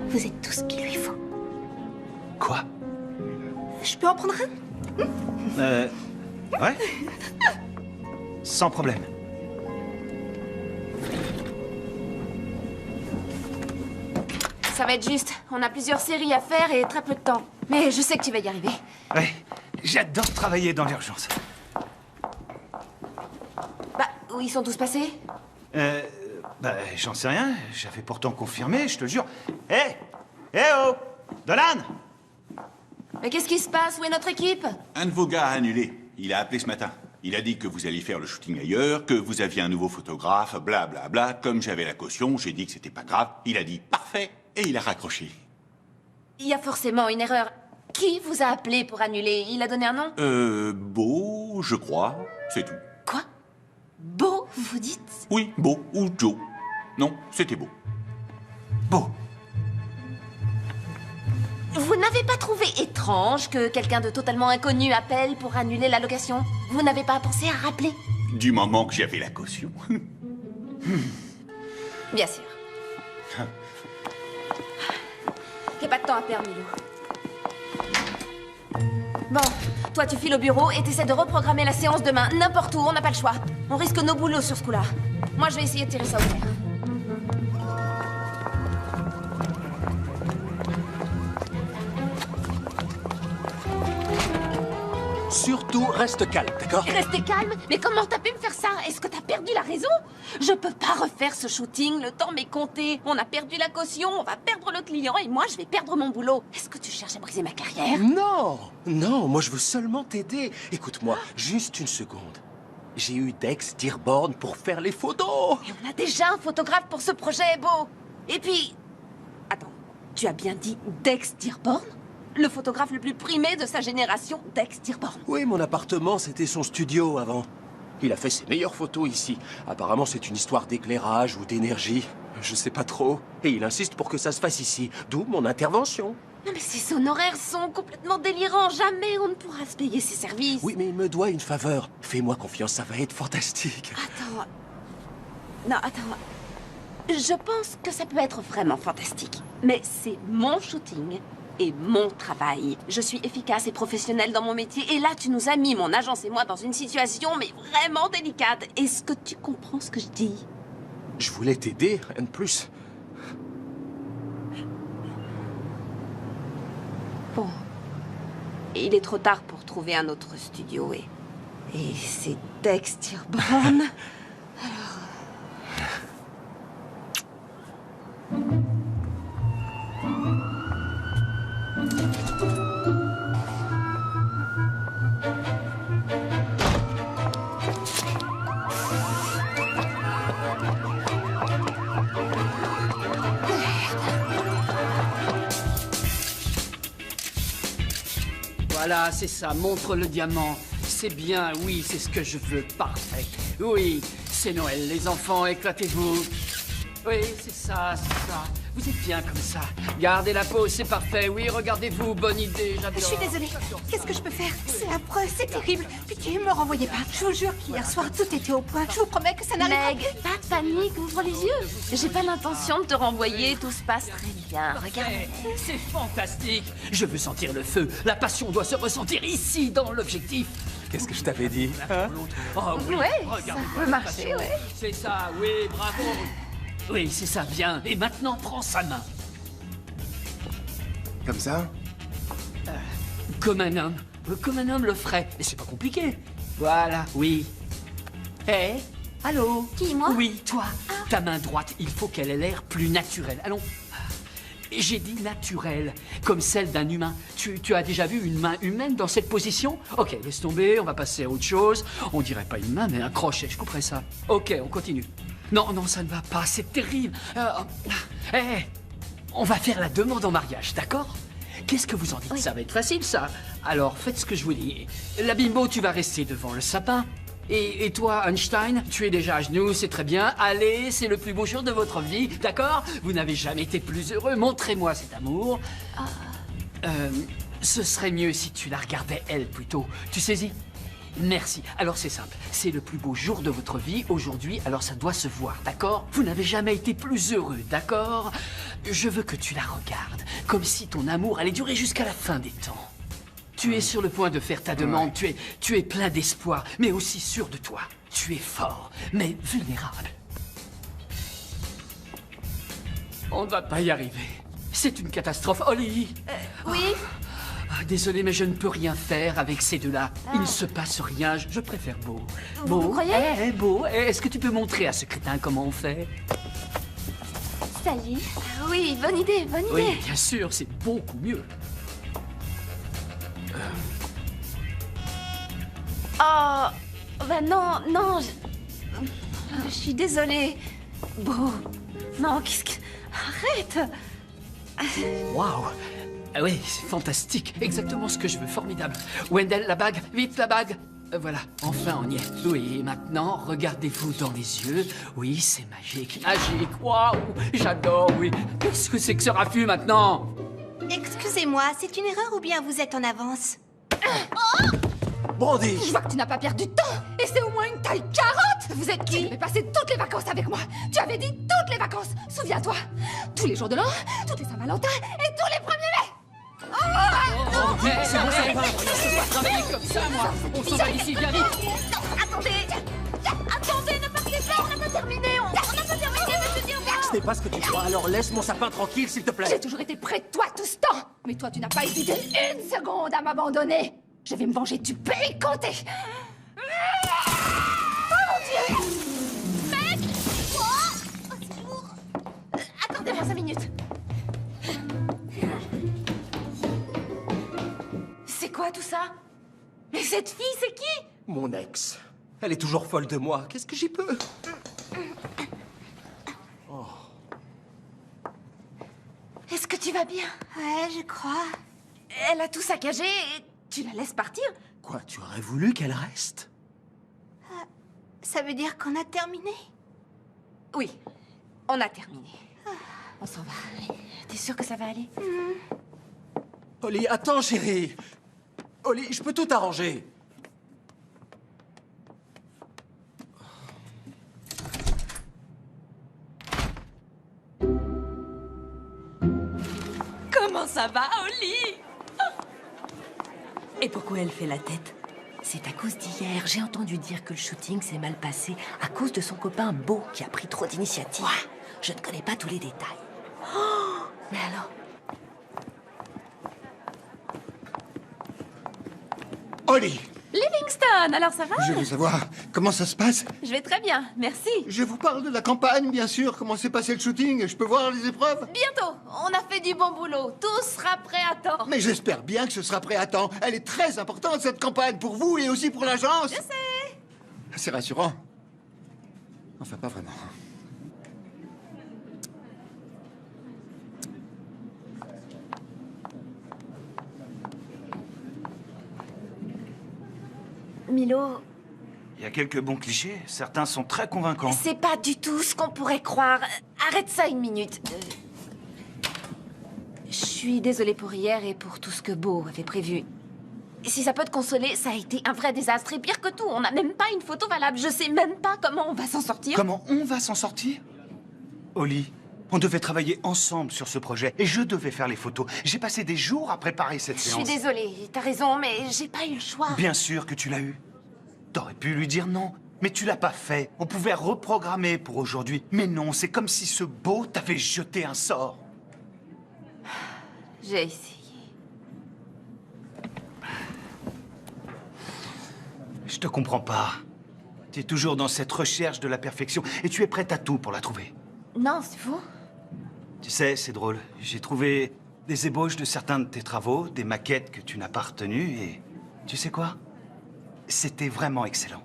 Vous êtes tout ce qu'il lui faut. Quoi? Je peux en prendre un? Ouais. Sans problème. Ça va être juste. On a plusieurs séries à faire et très peu de temps. Mais je sais que tu vas y arriver. Ouais, j'adore travailler dans l'urgence. Bah, où ils sont tous passés? J'en sais rien. J'avais pourtant confirmé, je te jure. Hé! Oh! Dolan! Mais qu'est-ce qui se passe? Où est notre équipe? Un de vos gars a annulé. Il a appelé ce matin. Il a dit que vous alliez faire le shooting ailleurs, que vous aviez un nouveau photographe, blablabla. Bla, bla. Comme j'avais la caution, j'ai dit que c'était pas grave. Il a dit parfait et il a raccroché. Il y a forcément une erreur. Qui vous a appelé pour annuler? Il a donné un nom? Beau, je crois. C'est tout. Quoi? Beau, vous dites? Oui, Beau ou Joe. Non, c'était Beau. Beau. Vous n'avez pas trouvé étrange que quelqu'un de totalement inconnu appelle pour annuler la location? Vous n'avez pas pensé à rappeler? Du moment que j'avais la caution. Bien sûr. Il n'y a pas de temps à perdre, Milou. Bon, toi tu files au bureau et t'essaies de reprogrammer la séance demain, n'importe où, on n'a pas le choix. On risque nos boulots sur ce coup-là. Moi je vais essayer de tirer ça au clair. surtout, reste calme, d'accord? Restez calme. Mais comment t'as pu me faire ça? Est-ce que t'as perdu la raison? Je peux pas refaire ce shooting. Le temps m'est compté. On a perdu la caution, on va perdre le client et moi, je vais perdre mon boulot. Est-ce que tu cherches à briser ma carrière? Non! Non, moi je veux seulement t'aider. Écoute-moi, juste une seconde. J'ai eu Dex Dearborn pour faire les photos. Et on a déjà un photographe pour ce projet, Beau. Et puis... Attends, tu as bien dit Dex Dearborn? Le photographe le plus primé de sa génération, Dex Dearborn. Oui, mon appartement, c'était son studio avant. Il a fait ses meilleures photos ici. Apparemment, c'est une histoire d'éclairage ou d'énergie. Je sais pas trop. Et il insiste pour que ça se fasse ici. D'où mon intervention. Non mais ces honoraires sont complètement délirants. Jamais on ne pourra se payer ses services. Oui, mais il me doit une faveur. Fais-moi confiance, ça va être fantastique. Attends... Non, attends... Je pense que ça peut être vraiment fantastique. Mais c'est mon shooting et mon travail. Je suis efficace et professionnelle dans mon métier. Et là, tu nous as mis, mon agence et moi, dans une situation mais vraiment délicate. Est-ce que tu comprends ce que je dis? Je voulais t'aider, rien de plus. Bon. Il est trop tard pour trouver un autre studio et c'est Dex Dearborn. Voilà, c'est ça, montre le diamant. C'est bien, oui, c'est ce que je veux, parfait. Oui, c'est Noël, les enfants, éclatez-vous. Oui, c'est ça, c'est ça. Vous êtes bien comme ça. Gardez la pose, c'est parfait. Oui, regardez-vous, bonne idée, j'adore. Je suis désolée. Qu'est-ce que je peux faire? C'est affreux, c'est terrible. Pitié, me renvoyez pas. Je vous jure qu'hier soir, tout était au point. Je vous promets que ça n'arrivera Meg, pas de panique, ouvre les yeux. J'ai pas l'intention de te renvoyer, tout se passe très bien. Regarde. C'est fantastique. Je veux sentir le feu. La passion doit se ressentir ici, dans l'objectif. Qu'est-ce que je t'avais dit, hein? Oh oui, Ouais, regardez ça peut marcher, ouais. C'est ça, oui, bravo. Oui, c'est ça, bien. Et maintenant, prends sa main. Comme ça? Comme un homme. Comme un homme le ferait. Et c'est pas compliqué. Voilà, oui. Hé, allô? Qui, moi? Oui, toi. Ta main droite, il faut qu'elle ait l'air plus naturelle. Allons. J'ai dit naturelle, comme celle d'un humain. Tu as déjà vu une main humaine dans cette position? Ok, laisse tomber, on va passer à autre chose. On dirait pas une main, mais un crochet, je couperai ça. Ok, on continue. Non, non, ça ne va pas, c'est terrible. On va faire la demande en mariage, d'accord? Qu'est-ce que vous en dites? Oui. Ça va être facile, ça. Alors, faites ce que je vous dis. La bimbo, tu vas rester devant le sapin. Et toi, Einstein, tu es déjà à genoux, c'est très bien. Allez, c'est le plus beau jour de votre vie, d'accord? Vous n'avez jamais été plus heureux. Montrez-moi cet amour. Ce serait mieux si tu la regardais, elle, plutôt. Tu saisis? Merci. Alors c'est simple, c'est le plus beau jour de votre vie aujourd'hui, alors ça doit se voir, d'accord? Vous n'avez jamais été plus heureux, d'accord? Je veux que tu la regardes, comme si ton amour allait durer jusqu'à la fin des temps. Tu es sur le point de faire ta demande, tu es plein d'espoir, mais aussi sûr de toi. Tu es fort, mais vulnérable. On ne va pas y arriver. C'est une catastrophe. Holly! Oui? Désolé, mais je ne peux rien faire avec ces deux-là. Il ne se passe rien, je préfère Beau. Vous croyez? Beau, est-ce que tu peux montrer à ce crétin comment on fait? Salut. Oui, bonne idée, bonne idée. Oui, bien sûr, c'est beaucoup mieux. Oh, bah non, non, je suis désolée. Beau. Non, qu'est-ce que... Arrête. Waouh! Ah oui, c'est fantastique. Exactement ce que je veux. Formidable. Wendell, la bague. Vite, la bague. Voilà, enfin on y est. Oui, et maintenant, regardez-vous dans les yeux. Oui, c'est magique. Magique. Waouh! J'adore, oui. Qu'est-ce que c'est que ce raffut maintenant? Excusez-moi, c'est une erreur ou bien vous êtes en avance? Brandy! Je vois que tu n'as pas perdu de temps. Et c'est au moins une taille 40. Vous êtes qui? Tu avais passé toutes les vacances avec moi. Tu avais dit toutes les vacances. Souviens-toi. Tous les jours de l'an, toutes les Saint-Valentin et tous les 1er mai. C'est bon, ça va. Je peux pas travailler comme ça, moi. On s'en va d'ici, viens vite. Non, attendez, ne partez pas, on n'a pas terminé. On n'a pas terminé, monsieur Dearborn. Ce n'est pas ce que tu crois, alors laisse mon sapin tranquille, s'il te plaît. J'ai toujours été près de toi tout ce temps. Mais toi, tu n'as pas hésité une seconde à m'abandonner. Je vais me venger du péricanté. Oh mon Dieu! Mec! Oh, au secours! Accordez-moi 5 minutes. C'est quoi tout ça? Mais cette fille, c'est qui? Mon ex. Elle est toujours folle de moi. Qu'est-ce que j'y peux? Est-ce que tu vas bien? Ouais, je crois. Elle a tout saccagé et tu la laisses partir? Quoi, tu aurais voulu qu'elle reste? Ça veut dire qu'on a terminé? Oui, on a terminé. On s'en va. T'es sûre que ça va aller? Oli, attends, chérie. Oli, je peux tout arranger. Comment ça va, Oli? Et pourquoi elle fait la tête? C'est à cause d'hier. J'ai entendu dire que le shooting s'est mal passé à cause de son copain Beau qui a pris trop d'initiative. Je ne connais pas tous les détails. Oh, mais alors? Oli, Livingston, alors ça va? je veux savoir comment ça se passe. Je vais très bien, merci. Je vous parle de la campagne, bien sûr. Comment s'est passé le shooting? Je peux voir les épreuves? Bientôt, on a fait du bon boulot. Tout sera prêt à temps. Mais j'espère bien que ce sera prêt à temps. Elle est très importante, cette campagne, pour vous et aussi pour l'agence. Je sais. C'est rassurant. Enfin, pas vraiment. Milo, Il y a quelques bons clichés. Certains sont très convaincants. c'est pas du tout ce qu'on pourrait croire. Arrête ça une minute. Je suis désolée pour hier et pour tout ce que Beau avait prévu. Si ça peut te consoler, ça a été un vrai désastre. Et pire que tout, on n'a même pas une photo valable. Je sais même pas comment on va s'en sortir. Comment on va s'en sortir? Oli, on devait travailler ensemble sur ce projet et je devais faire les photos. J'ai passé des jours à préparer cette Je suis séance. désolée, t'as raison, mais j'ai pas eu le choix. Bien sûr que tu l'as eu. T'aurais pu lui dire non, mais tu l'as pas fait. On pouvait reprogrammer pour aujourd'hui. Mais non, c'est comme si ce Beau t'avait jeté un sort. J'ai essayé. Je te comprends pas. Tu es toujours dans cette recherche de la perfection et tu es prête à tout pour la trouver. Non, c'est faux. Tu sais, c'est drôle. J'ai trouvé des ébauches de certains de tes travaux, des maquettes que tu n'as pas retenues et... Tu sais quoi? C'était vraiment excellent.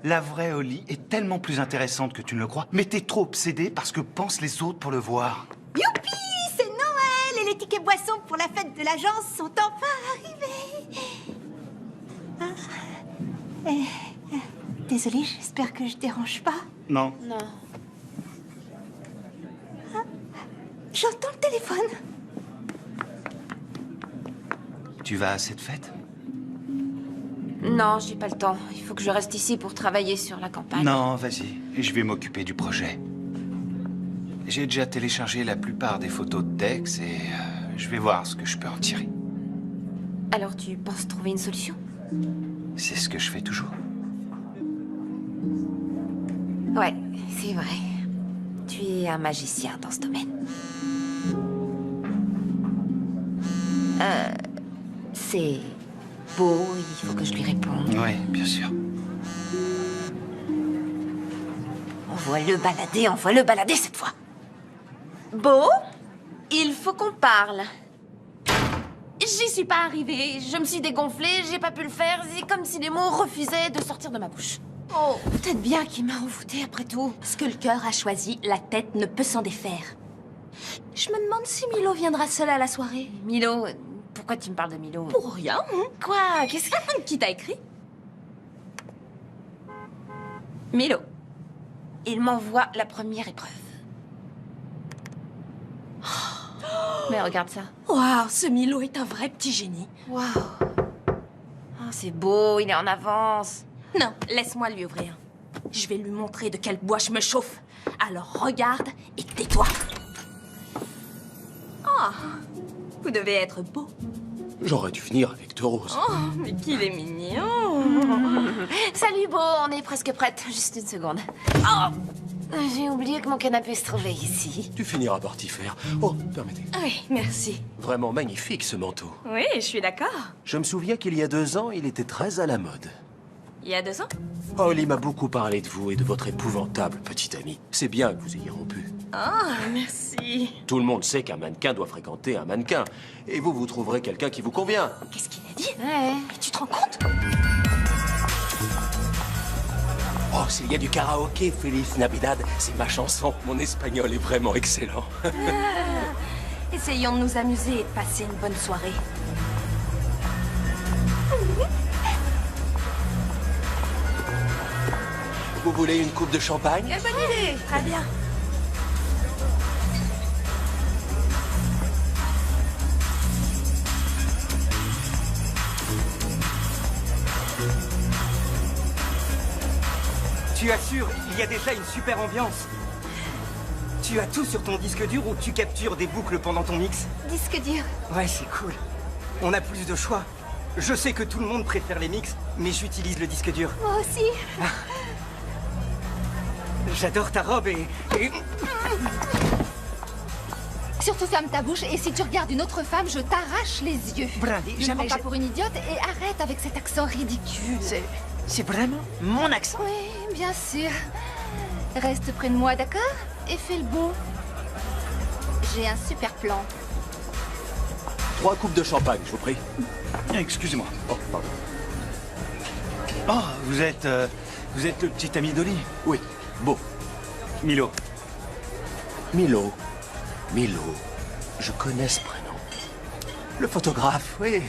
La vraie Oli est tellement plus intéressante que tu ne le crois, mais t'es trop obsédé par ce que pensent les autres pour le voir. Youpi! C'est Noël et les tickets boissons pour la fête de l'agence sont enfin arrivés. Désolée, j'espère que je dérange pas. Non. Non. J'entends le téléphone. Tu vas à cette fête? Non, j'ai pas le temps. Il faut que je reste ici pour travailler sur la campagne. Non, vas-y. Je vais m'occuper du projet. J'ai déjà téléchargé la plupart des photos de Dex et je vais voir ce que je peux en tirer. Alors tu penses trouver une solution? C'est ce que je fais toujours. Ouais, c'est vrai. Tu es un magicien dans ce domaine. C'est Beau, il faut que je lui réponde. Oui, bien sûr. Envoie-le balader cette fois. Beau, il faut qu'on parle. J'y suis pas arrivée, je me suis dégonflée, j'ai pas pu le faire, c'est comme si les mots refusaient de sortir de ma bouche. Oh, peut-être bien qu'il m'a envoûtée après tout. Ce que le cœur a choisi, la tête ne peut s'en défaire. Je me demande si Milo viendra seul à la soirée. Milo, pourquoi tu me parles de Milo? Pour rien, hein? Quoi? Qu'est-ce que... Qui t'a écrit? Milo, il m'envoie la première épreuve. Mais regarde ça. Waouh, ce Milo est un vrai petit génie. Waouh. Oh, c'est beau, il est en avance. Non, laisse-moi lui ouvrir. Je vais lui montrer de quel bois je me chauffe. Alors regarde et tais-toi. Oh, vous devez être beau. J'aurais dû venir avec deux roses. Oh, mais qu'il est mignon. Salut Beau, on est presque prête. Juste une seconde. Oh, J'ai oublié que mon canapé se trouvait ici. Tu finiras par t'y faire. Oh, permettez. Oui, merci. Vraiment magnifique ce manteau. Oui, je suis d'accord. Je me souviens qu'il y a 2 ans, il était très à la mode. Il y a 2 ans? Holly m'a beaucoup parlé de vous et de votre épouvantable petite amie. C'est bien que vous ayez rompu. Oh, merci. Tout le monde sait qu'un mannequin doit fréquenter un mannequin. Et vous, vous trouverez quelqu'un qui vous convient. Qu'est-ce qu'il a dit? Ouais. Mais tu te rends compte? Oh, s'il y a du karaoké, Feliz Navidad, c'est ma chanson. Mon espagnol est vraiment excellent. Essayons de nous amuser et de passer une bonne soirée. Vous voulez une coupe de champagne? Quelle bonne idée! Très bien. Tu assures, il y a déjà une super ambiance. Tu as tout sur ton disque dur ou tu captures des boucles pendant ton mix? Disque dur. Ouais, c'est cool. On a plus de choix. Je sais que tout le monde préfère les mix, mais j'utilise le disque dur. Moi aussi. J'adore ta robe et... Surtout ferme ta bouche et si tu regardes une autre femme, je t'arrache les yeux. Brandy, Ne me jamais... prends pas pour une idiote et arrête avec cet accent ridicule. C'est vraiment mon accent? Oui, bien sûr. Reste près de moi, d'accord? Et fais le beau. J'ai un super plan. 3 coupes de champagne, je vous prie. Excusez-moi. Oh, pardon. Oh, vous êtes le petit ami d'Oli? Oui, beau. Milo. Milo. Milo. Je connais ce prénom. Le photographe, oui.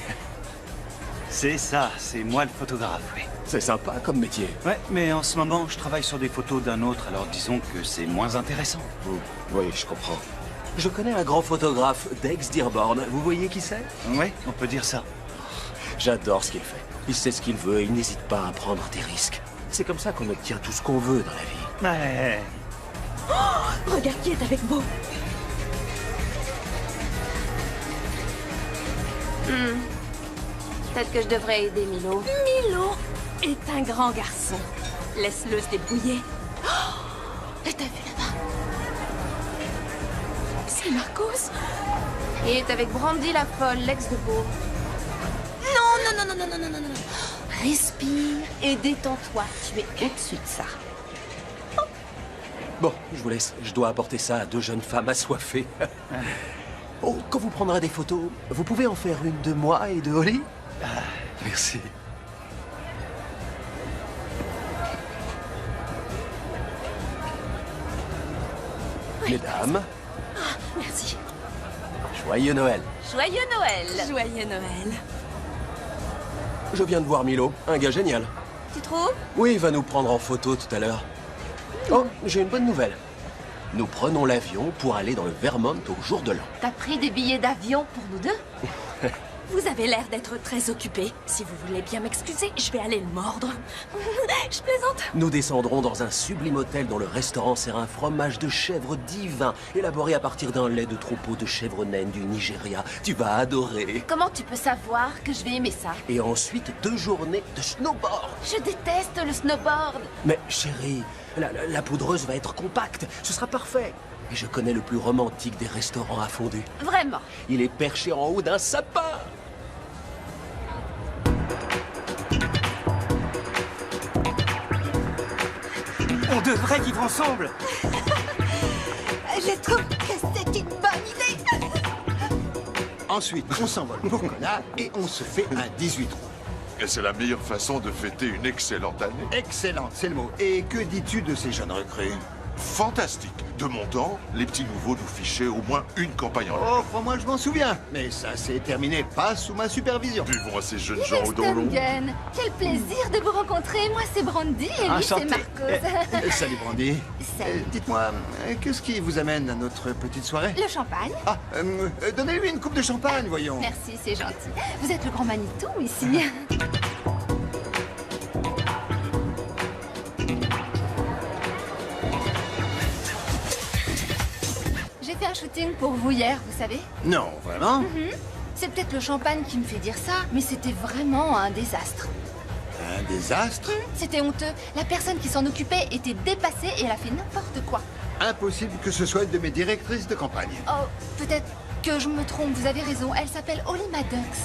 C'est ça, c'est moi le photographe, oui. C'est sympa comme métier. Ouais, mais en ce moment, je travaille sur des photos d'un autre, alors disons que c'est moins intéressant. Oui, je comprends. Je connais un grand photographe, Dex Dearborn. Vous voyez qui c'est? Oui, on peut dire ça. J'adore ce qu'il fait. Il sait ce qu'il veut et il n'hésite pas à prendre des risques. C'est comme ça qu'on obtient tout ce qu'on veut dans la vie. Ouais. Oh, regarde qui est avec Beau. Peut-être que je devrais aider Milo. Milo est un grand garçon. Laisse-le se débrouiller. Oh, et t'as vu là-bas? C'est Marcos? Il est avec Brandy la folle, l'ex de Beau. Non. Respire et détends-toi. Tu es au-dessus de ça. Bon, je vous laisse. Je dois apporter ça à 2 jeunes femmes assoiffées. Oh, quand vous prendrez des photos, vous pouvez en faire une de moi et de Holly? Merci. Mesdames, Merci. joyeux Noël. Joyeux Noël. Joyeux Noël. Je viens de voir Milo, un gars génial. Tu trouves? Oui, il va nous prendre en photo tout à l'heure. Oh, j'ai une bonne nouvelle. Nous prenons l'avion pour aller dans le Vermont au jour de l'an. T'as pris des billets d'avion pour nous deux? Vous avez l'air d'être très occupé. Si vous voulez bien m'excuser, je vais aller le mordre. Je plaisante. Nous descendrons dans un sublime hôtel dont le restaurant sert un fromage de chèvre divin, élaboré à partir d'un lait de troupeau de chèvres naines du Nigeria. Tu vas adorer. Comment tu peux savoir que je vais aimer ça? Et ensuite, 2 journées de snowboard. Je déteste le snowboard. Mais chérie, la poudreuse va être compacte. Ce sera parfait. Et je connais le plus romantique des restaurants à fondue. Vraiment? Il est perché en haut d'un sapin. On devrait vivre ensemble. Je trouve que c'est une bonne idée. Ensuite, on s'envole pour Kona et on se fait un 18 trous. Et c'est la meilleure façon de fêter une excellente année. Excellente, c'est le mot. Et que dis-tu de ces jeunes recrues? Fantastique. De mon temps, les petits nouveaux nous fichaient au moins une campagne en l'air. Oh, crois-moi, je m'en souviens. Mais ça, c'est terminé, pas sous ma supervision. Vivons à ces jeunes gens au dos long. Sten, quel plaisir de vous rencontrer. Moi, c'est Brandy et lui, c'est Marcos. Salut, Brandy. Salut. Dites-moi, qu'est-ce qui vous amène à notre petite soirée? Le champagne. Ah, donnez-lui une coupe de champagne, voyons. Merci, c'est gentil. Vous êtes le grand Manitou ici. J'ai fait un shooting pour vous hier, vous savez. Non, vraiment? C'est peut-être le champagne qui me fait dire ça, mais c'était vraiment un désastre. Un désastre? C'était honteux. La personne qui s'en occupait était dépassée et elle a fait n'importe quoi. Impossible que ce soit une de mes directrices de campagne. Oh, peut-être que je me trompe, vous avez raison. Elle s'appelle Holly Maddox.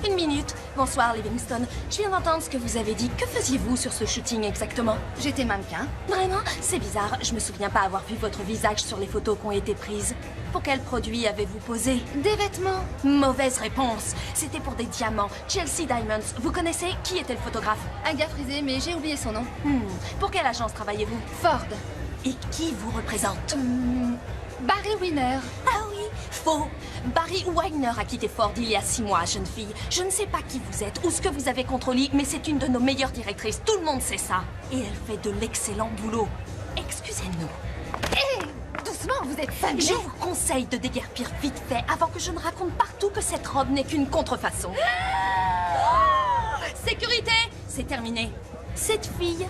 Une minute. Bonsoir, Livingston. Je viens d'entendre ce que vous avez dit. Que faisiez-vous sur ce shooting exactement? J'étais mannequin. Vraiment? C'est bizarre. Je me souviens pas avoir vu votre visage sur les photos qui ont été prises. Pour quel produit avez-vous posé? Des vêtements. Mauvaise réponse. C'était pour des diamants. Chelsea Diamonds. Vous connaissez? Qui était le photographe? Un gars frisé, mais j'ai oublié son nom. Pour quelle agence travaillez-vous? Ford. Et qui vous représente? Barry Winner. Ah oui, faux. Barry Weiner a quitté Ford il y a 6 mois, jeune fille. Je ne sais pas qui vous êtes ou ce que vous avez contre Holly, mais c'est une de nos meilleures directrices. Tout le monde sait ça. Et elle fait de l'excellent boulot. Excusez-nous. Hé, doucement, vous êtes familier. Je vous conseille de déguerpir vite fait avant que je ne raconte partout que cette robe n'est qu'une contrefaçon. Sécurité, c'est terminé. Cette fille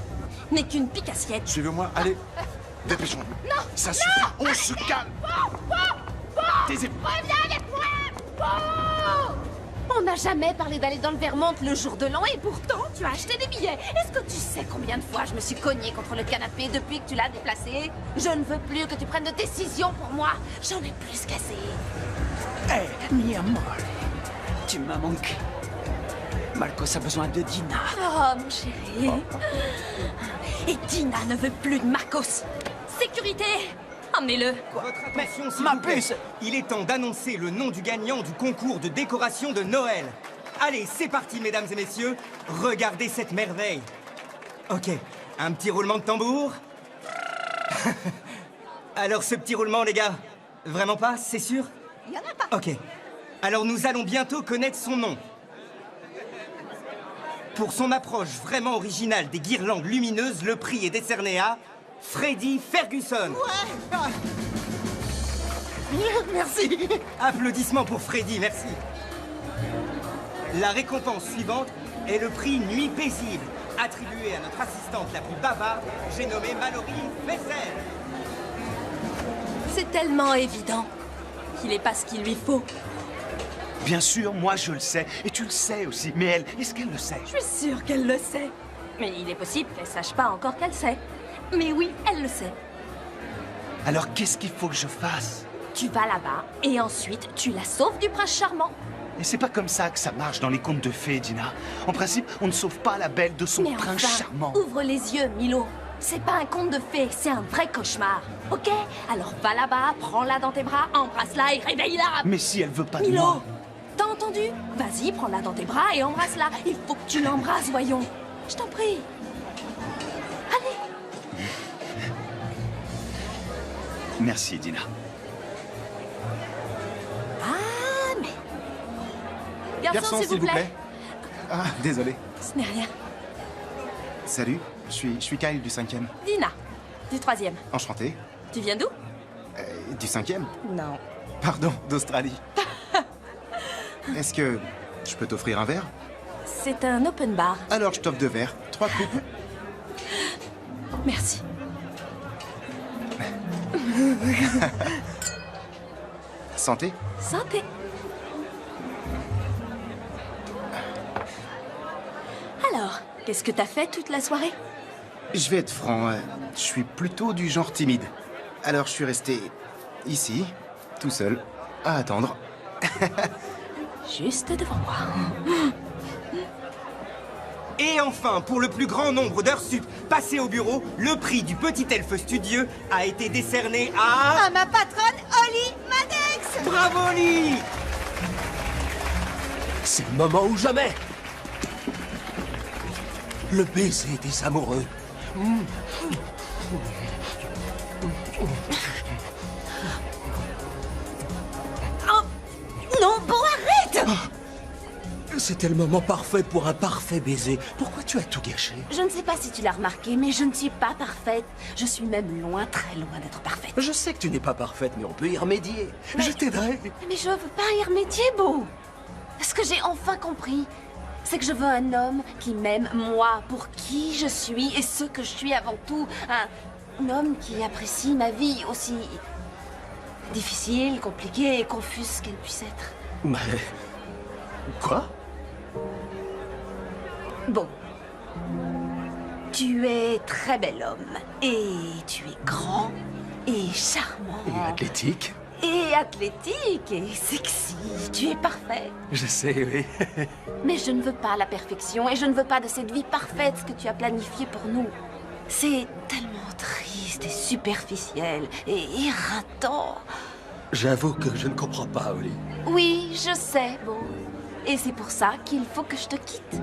n'est qu'une pique-assiette. Suivez-moi, allez. Dépêchons. Non. Ça suffit, on se calme. Taisez-vous. Reviens avec moi. On n'a jamais parlé d'aller dans le Vermont le jour de l'an et pourtant tu as acheté des billets. Est-ce que tu sais combien de fois je me suis cognée contre le canapé depuis que tu l'as déplacé? Je ne veux plus que tu prennes de décisions pour moi. J'en ai plus qu'assez. Hé, mi amor, tu m'as manqué. Marcos a besoin de Dina. Oh, mon chéri. Et Dina ne veut plus de Marcos. Sécurité, emmenez-le. Ma puce! Il est temps d'annoncer le nom du gagnant du concours de décoration de Noël. Allez, c'est parti, mesdames et messieurs. Regardez cette merveille. Ok, un petit roulement de tambour. Alors, ce petit roulement, les gars, vraiment pas, c'est sûr? Il y en a pas. Ok. Alors, nous allons bientôt connaître son nom. Pour son approche vraiment originale des guirlandes lumineuses, le prix est décerné à Freddy Ferguson. Ouais. Merci. Applaudissements pour Freddy, merci. La récompense suivante est le prix Nuit paisible, attribué à notre assistante la plus bavarde, j'ai nommé Mallory Fessel. C'est tellement évident qu'il est pas ce qu'il lui faut. Bien sûr, moi je le sais, et tu le sais aussi. Mais elle, est-ce qu'elle le sait? Je suis sûre qu'elle le sait. Mais il est possible qu'elle sache pas encore qu'elle sait. Mais oui, elle le sait. Alors qu'est-ce qu'il faut que je fasse? Tu vas là-bas, et ensuite tu la sauves du prince charmant. Et c'est pas comme ça que ça marche dans les contes de fées, Dina. En principe, on ne sauve pas la belle de son Mais prince enfin, charmant. Ouvre les yeux, Milo. C'est pas un conte de fées, c'est un vrai cauchemar. Ok? Alors va là-bas, prends-la dans tes bras, embrasse-la et réveille-la. Mais si elle veut pas de Milo, moi... t'as entendu? Vas-y, prends-la dans tes bras et embrasse-la. Il faut que tu l'embrasses, voyons. Je t'en prie. Allez. Merci, Dina. Ah, mais... Garçon, s'il vous plaît. Ah, désolé. Ce n'est rien. Salut, je suis Kyle du 5e. Dina, du 3e. Enchanté. Tu viens d'où? Du 5e? Non. Pardon, d'Australie. Est-ce que je peux t'offrir un verre? C'est un open bar. Alors je t'offre 2 verres, 3 coupes. Merci. Santé. Santé. Alors, qu'est-ce que t'as fait toute la soirée? Je vais être franc, je suis plutôt du genre timide. Alors je suis resté ici, tout seul, à attendre. Juste devant moi. Et enfin, pour le plus grand nombre d'heures sup passées au bureau, le prix du petit elfe studieux a été décerné à... À ma patronne, Holly Maddox. Bravo, Holly! C'est le moment ou jamais. Le baiser des amoureux. Oh, non, bon, arrête. C'était le moment parfait pour un parfait baiser. Pourquoi tu as tout gâché? Je ne sais pas si tu l'as remarqué, mais je ne suis pas parfaite. Je suis même loin, très loin d'être parfaite. Je sais que tu n'es pas parfaite, mais on peut y remédier. Je t'aiderai. Mais je veux pas y remédier, Beau. Ce que j'ai enfin compris, c'est que je veux un homme qui m'aime, moi, pour qui je suis et ce que je suis avant tout. Un homme qui apprécie ma vie aussi difficile, compliquée et confuse qu'elle puisse être. Mais... Quoi? Bon, Tu es très bel homme. Et tu es grand et charmant. Et athlétique. Et athlétique et sexy. Tu es parfait. Je sais, oui. Mais je ne veux pas la perfection et je ne veux pas de cette vie parfaite que tu as planifiée pour nous. C'est tellement triste et superficiel et éreintant. J'avoue que je ne comprends pas, Oli. Oui, je sais, Beau. Et c'est pour ça qu'il faut que je te quitte.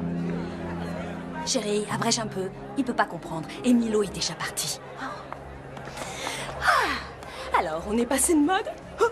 Chérie, abrège un peu. Il peut pas comprendre. Et Milo est déjà parti. Ah, alors, on est passé de mode. Oh.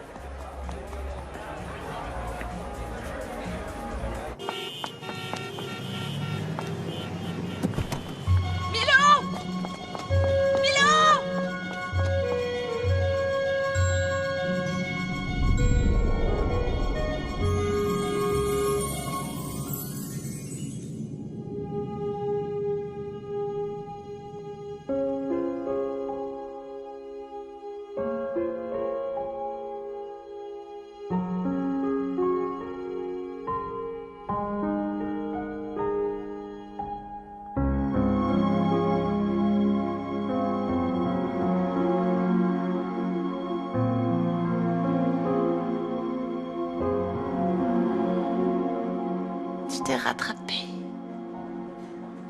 Tu t'es rattrapé.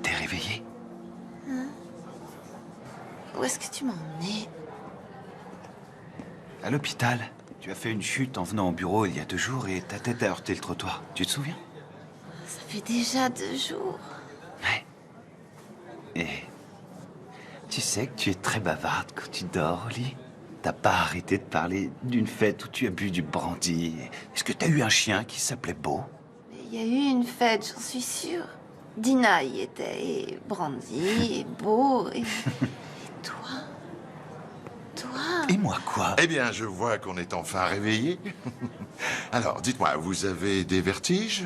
T'es réveillé? Hein? Où est-ce que tu m'as emmené? À l'hôpital. Tu as fait une chute en venant au bureau il y a 2 jours et ta tête a heurté le trottoir. Tu te souviens? Ça fait déjà 2 jours. Ouais. Et tu sais que tu es très bavarde quand tu dors au lit. T'as pas arrêté de parler d'une fête où tu as bu du brandy. Est-ce que t'as eu un chien qui s'appelait Beau? Il y a eu une fête, j'en suis sûre. Dina y était, et Brandy, et Beau, et toi. Toi. Et moi quoi? Eh bien, je vois qu'on est enfin réveillé. Alors, dites-moi, vous avez des vertiges?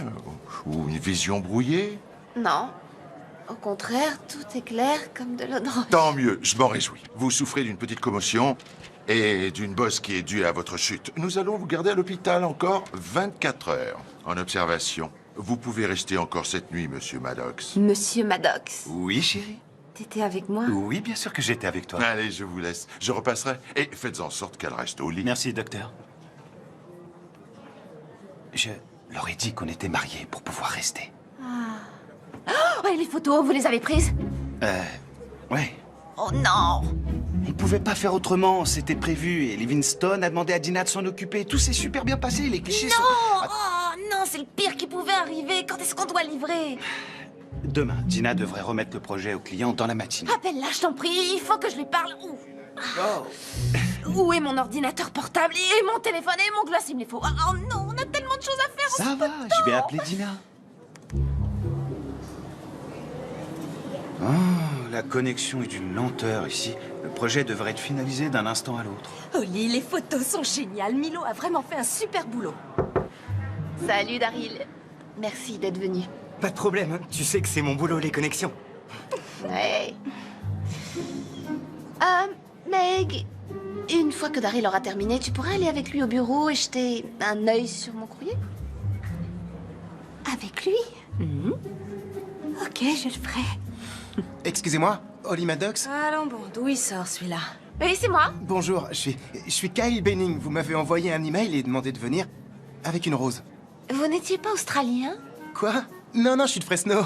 Ou une vision brouillée? Non. Au contraire, tout est clair comme de l'eau de roche. Tant mieux, je m'en réjouis. Vous souffrez d'une petite commotion et d'une bosse qui est due à votre chute. Nous allons vous garder à l'hôpital encore 24 heures en observation. Vous pouvez rester encore cette nuit, monsieur Maddox. Monsieur Maddox, Oui, chérie? t'étais avec moi? Oui, bien sûr que j'étais avec toi. Allez, je vous laisse. Je repasserai. Et faites en sorte qu'elle reste au lit. Merci, docteur. Je leur ai dit qu'on était mariés pour pouvoir rester. Oh, et les photos, vous les avez prises? Ouais. Oh non! On pouvait pas faire autrement, c'était prévu. Et Livingstone a demandé à Dina de s'en occuper. Tout s'est super bien passé, les clichés sont... Non! Oh non, c'est le pire qui pouvait arriver. Quand est-ce qu'on doit livrer? Demain, Dina devrait remettre le projet au client dans la matinée. Appelle-la, je t'en prie. Il faut que je lui parle. Où? Oh. Où est mon ordinateur portable? Et mon téléphone? Et mon gloss, il me les faut. Oh non, on a tellement de choses à faire. Ça va, je vais appeler Dina. Oh, la connexion est d'une lenteur ici. Le projet devrait être finalisé d'un instant à l'autre. Oli, les photos sont géniales. Milo a vraiment fait un super boulot. Salut, Daryl. Merci d'être venu. Pas de problème, hein. Tu sais que c'est mon boulot, les connexions. Ouais. Meg, une fois que Daryl aura terminé, tu pourrais aller avec lui au bureau et jeter un œil sur mon courrier? Avec lui? Ok, je le ferai. Excusez-moi, Holly Maddox? Allons bon, d'où il sort celui-là? Oui, c'est moi. Bonjour, je suis Kyle Benning. Vous m'avez envoyé un email et demandé de venir avec une rose. Vous n'étiez pas australien? Quoi? Non, non, je suis de Fresno.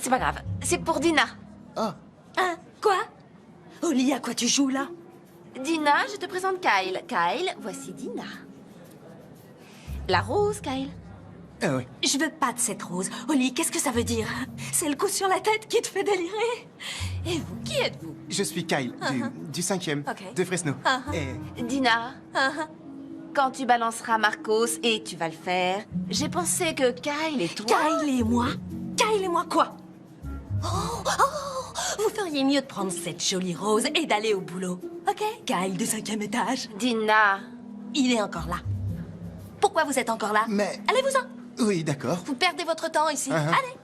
C'est pas grave. C'est pour Dina. Oh. Hein? Quoi? Oli, à quoi tu joues là? Dina, je te présente Kyle. Kyle, voici Dina. La rose, Kyle. Ah oui. Je veux pas de cette rose. Oli, qu'est-ce que ça veut dire? C'est le coup sur la tête qui te fait délirer? Et vous, qui êtes-vous? Je suis Kyle, du 5e, Ok. de Fresno. Et Dina, quand tu balanceras Marcos, et tu vas le faire, j'ai pensé que Kyle et toi... Kyle et moi? Kyle et moi quoi? Oh, vous feriez mieux de prendre cette jolie rose et d'aller au boulot. Ok? Kyle du 5e étage. Dina. Il est encore là. Pourquoi vous êtes encore là? Mais... Allez-vous-en. Oui, d'accord. Vous perdez votre temps ici. Allez.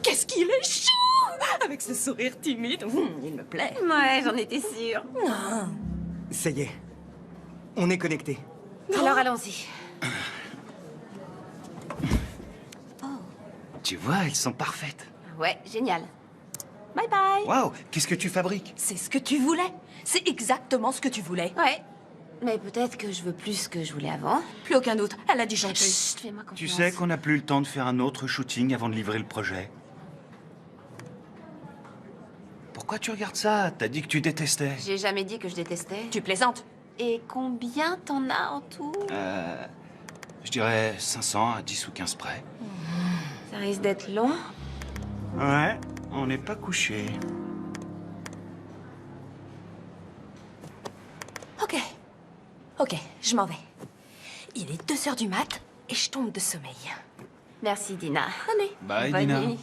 Qu'est-ce qu'il est chou! Avec ce sourire timide. Il me plaît. Ouais, j'en étais sûre. Non. Ça y est. On est connectés. Alors allons-y. Tu vois, elles sont parfaites. Ouais, génial. Bye bye. Waouh, qu'est-ce que tu fabriques? C'est ce que tu voulais. C'est exactement ce que tu voulais. Ouais. Mais peut-être que je veux plus que je voulais avant. Plus aucun doute. Elle a disjoncté. Chut, fais-moi confiance. Tu sais qu'on n'a plus le temps de faire un autre shooting avant de livrer le projet. Pourquoi tu regardes ça? T'as dit que tu détestais. J'ai jamais dit que je détestais. Tu plaisantes. Et combien t'en as en tout? Je dirais 500 à 10 ou 15 près. Ça risque d'être long. Ouais, on n'est pas couché. Ok, je m'en vais. Il est 2 heures du mat et je tombe de sommeil. Merci, Dina. Allez. Bye, Bonne Dina. nuit.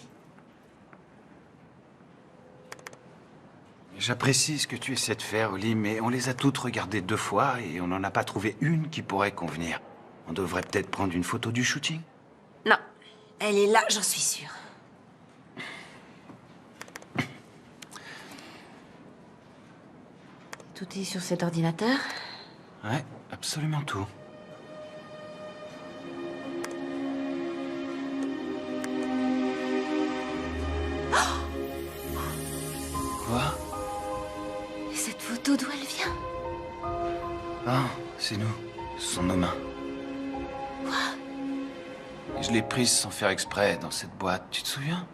J'apprécie ce que tu essaies de faire, Oli, mais on les a toutes regardées 2 fois et on n'en a pas trouvé une qui pourrait convenir. On devrait peut-être prendre une photo du shooting. Non, elle est là, j'en suis sûre. Tout est sur cet ordinateur? Ouais, absolument tout. Quoi? Et cette photo, d'où elle vient? Ah, c'est nous. Ce sont nos mains. Quoi? Je l'ai prise sans faire exprès dans cette boîte, tu te souviens?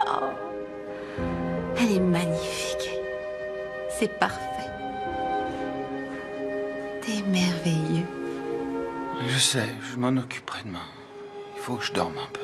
Oh. Elle est magnifique. C'est parfait. T'es merveilleux. Je sais, je m'en occuperai demain. Il faut que je dorme un peu.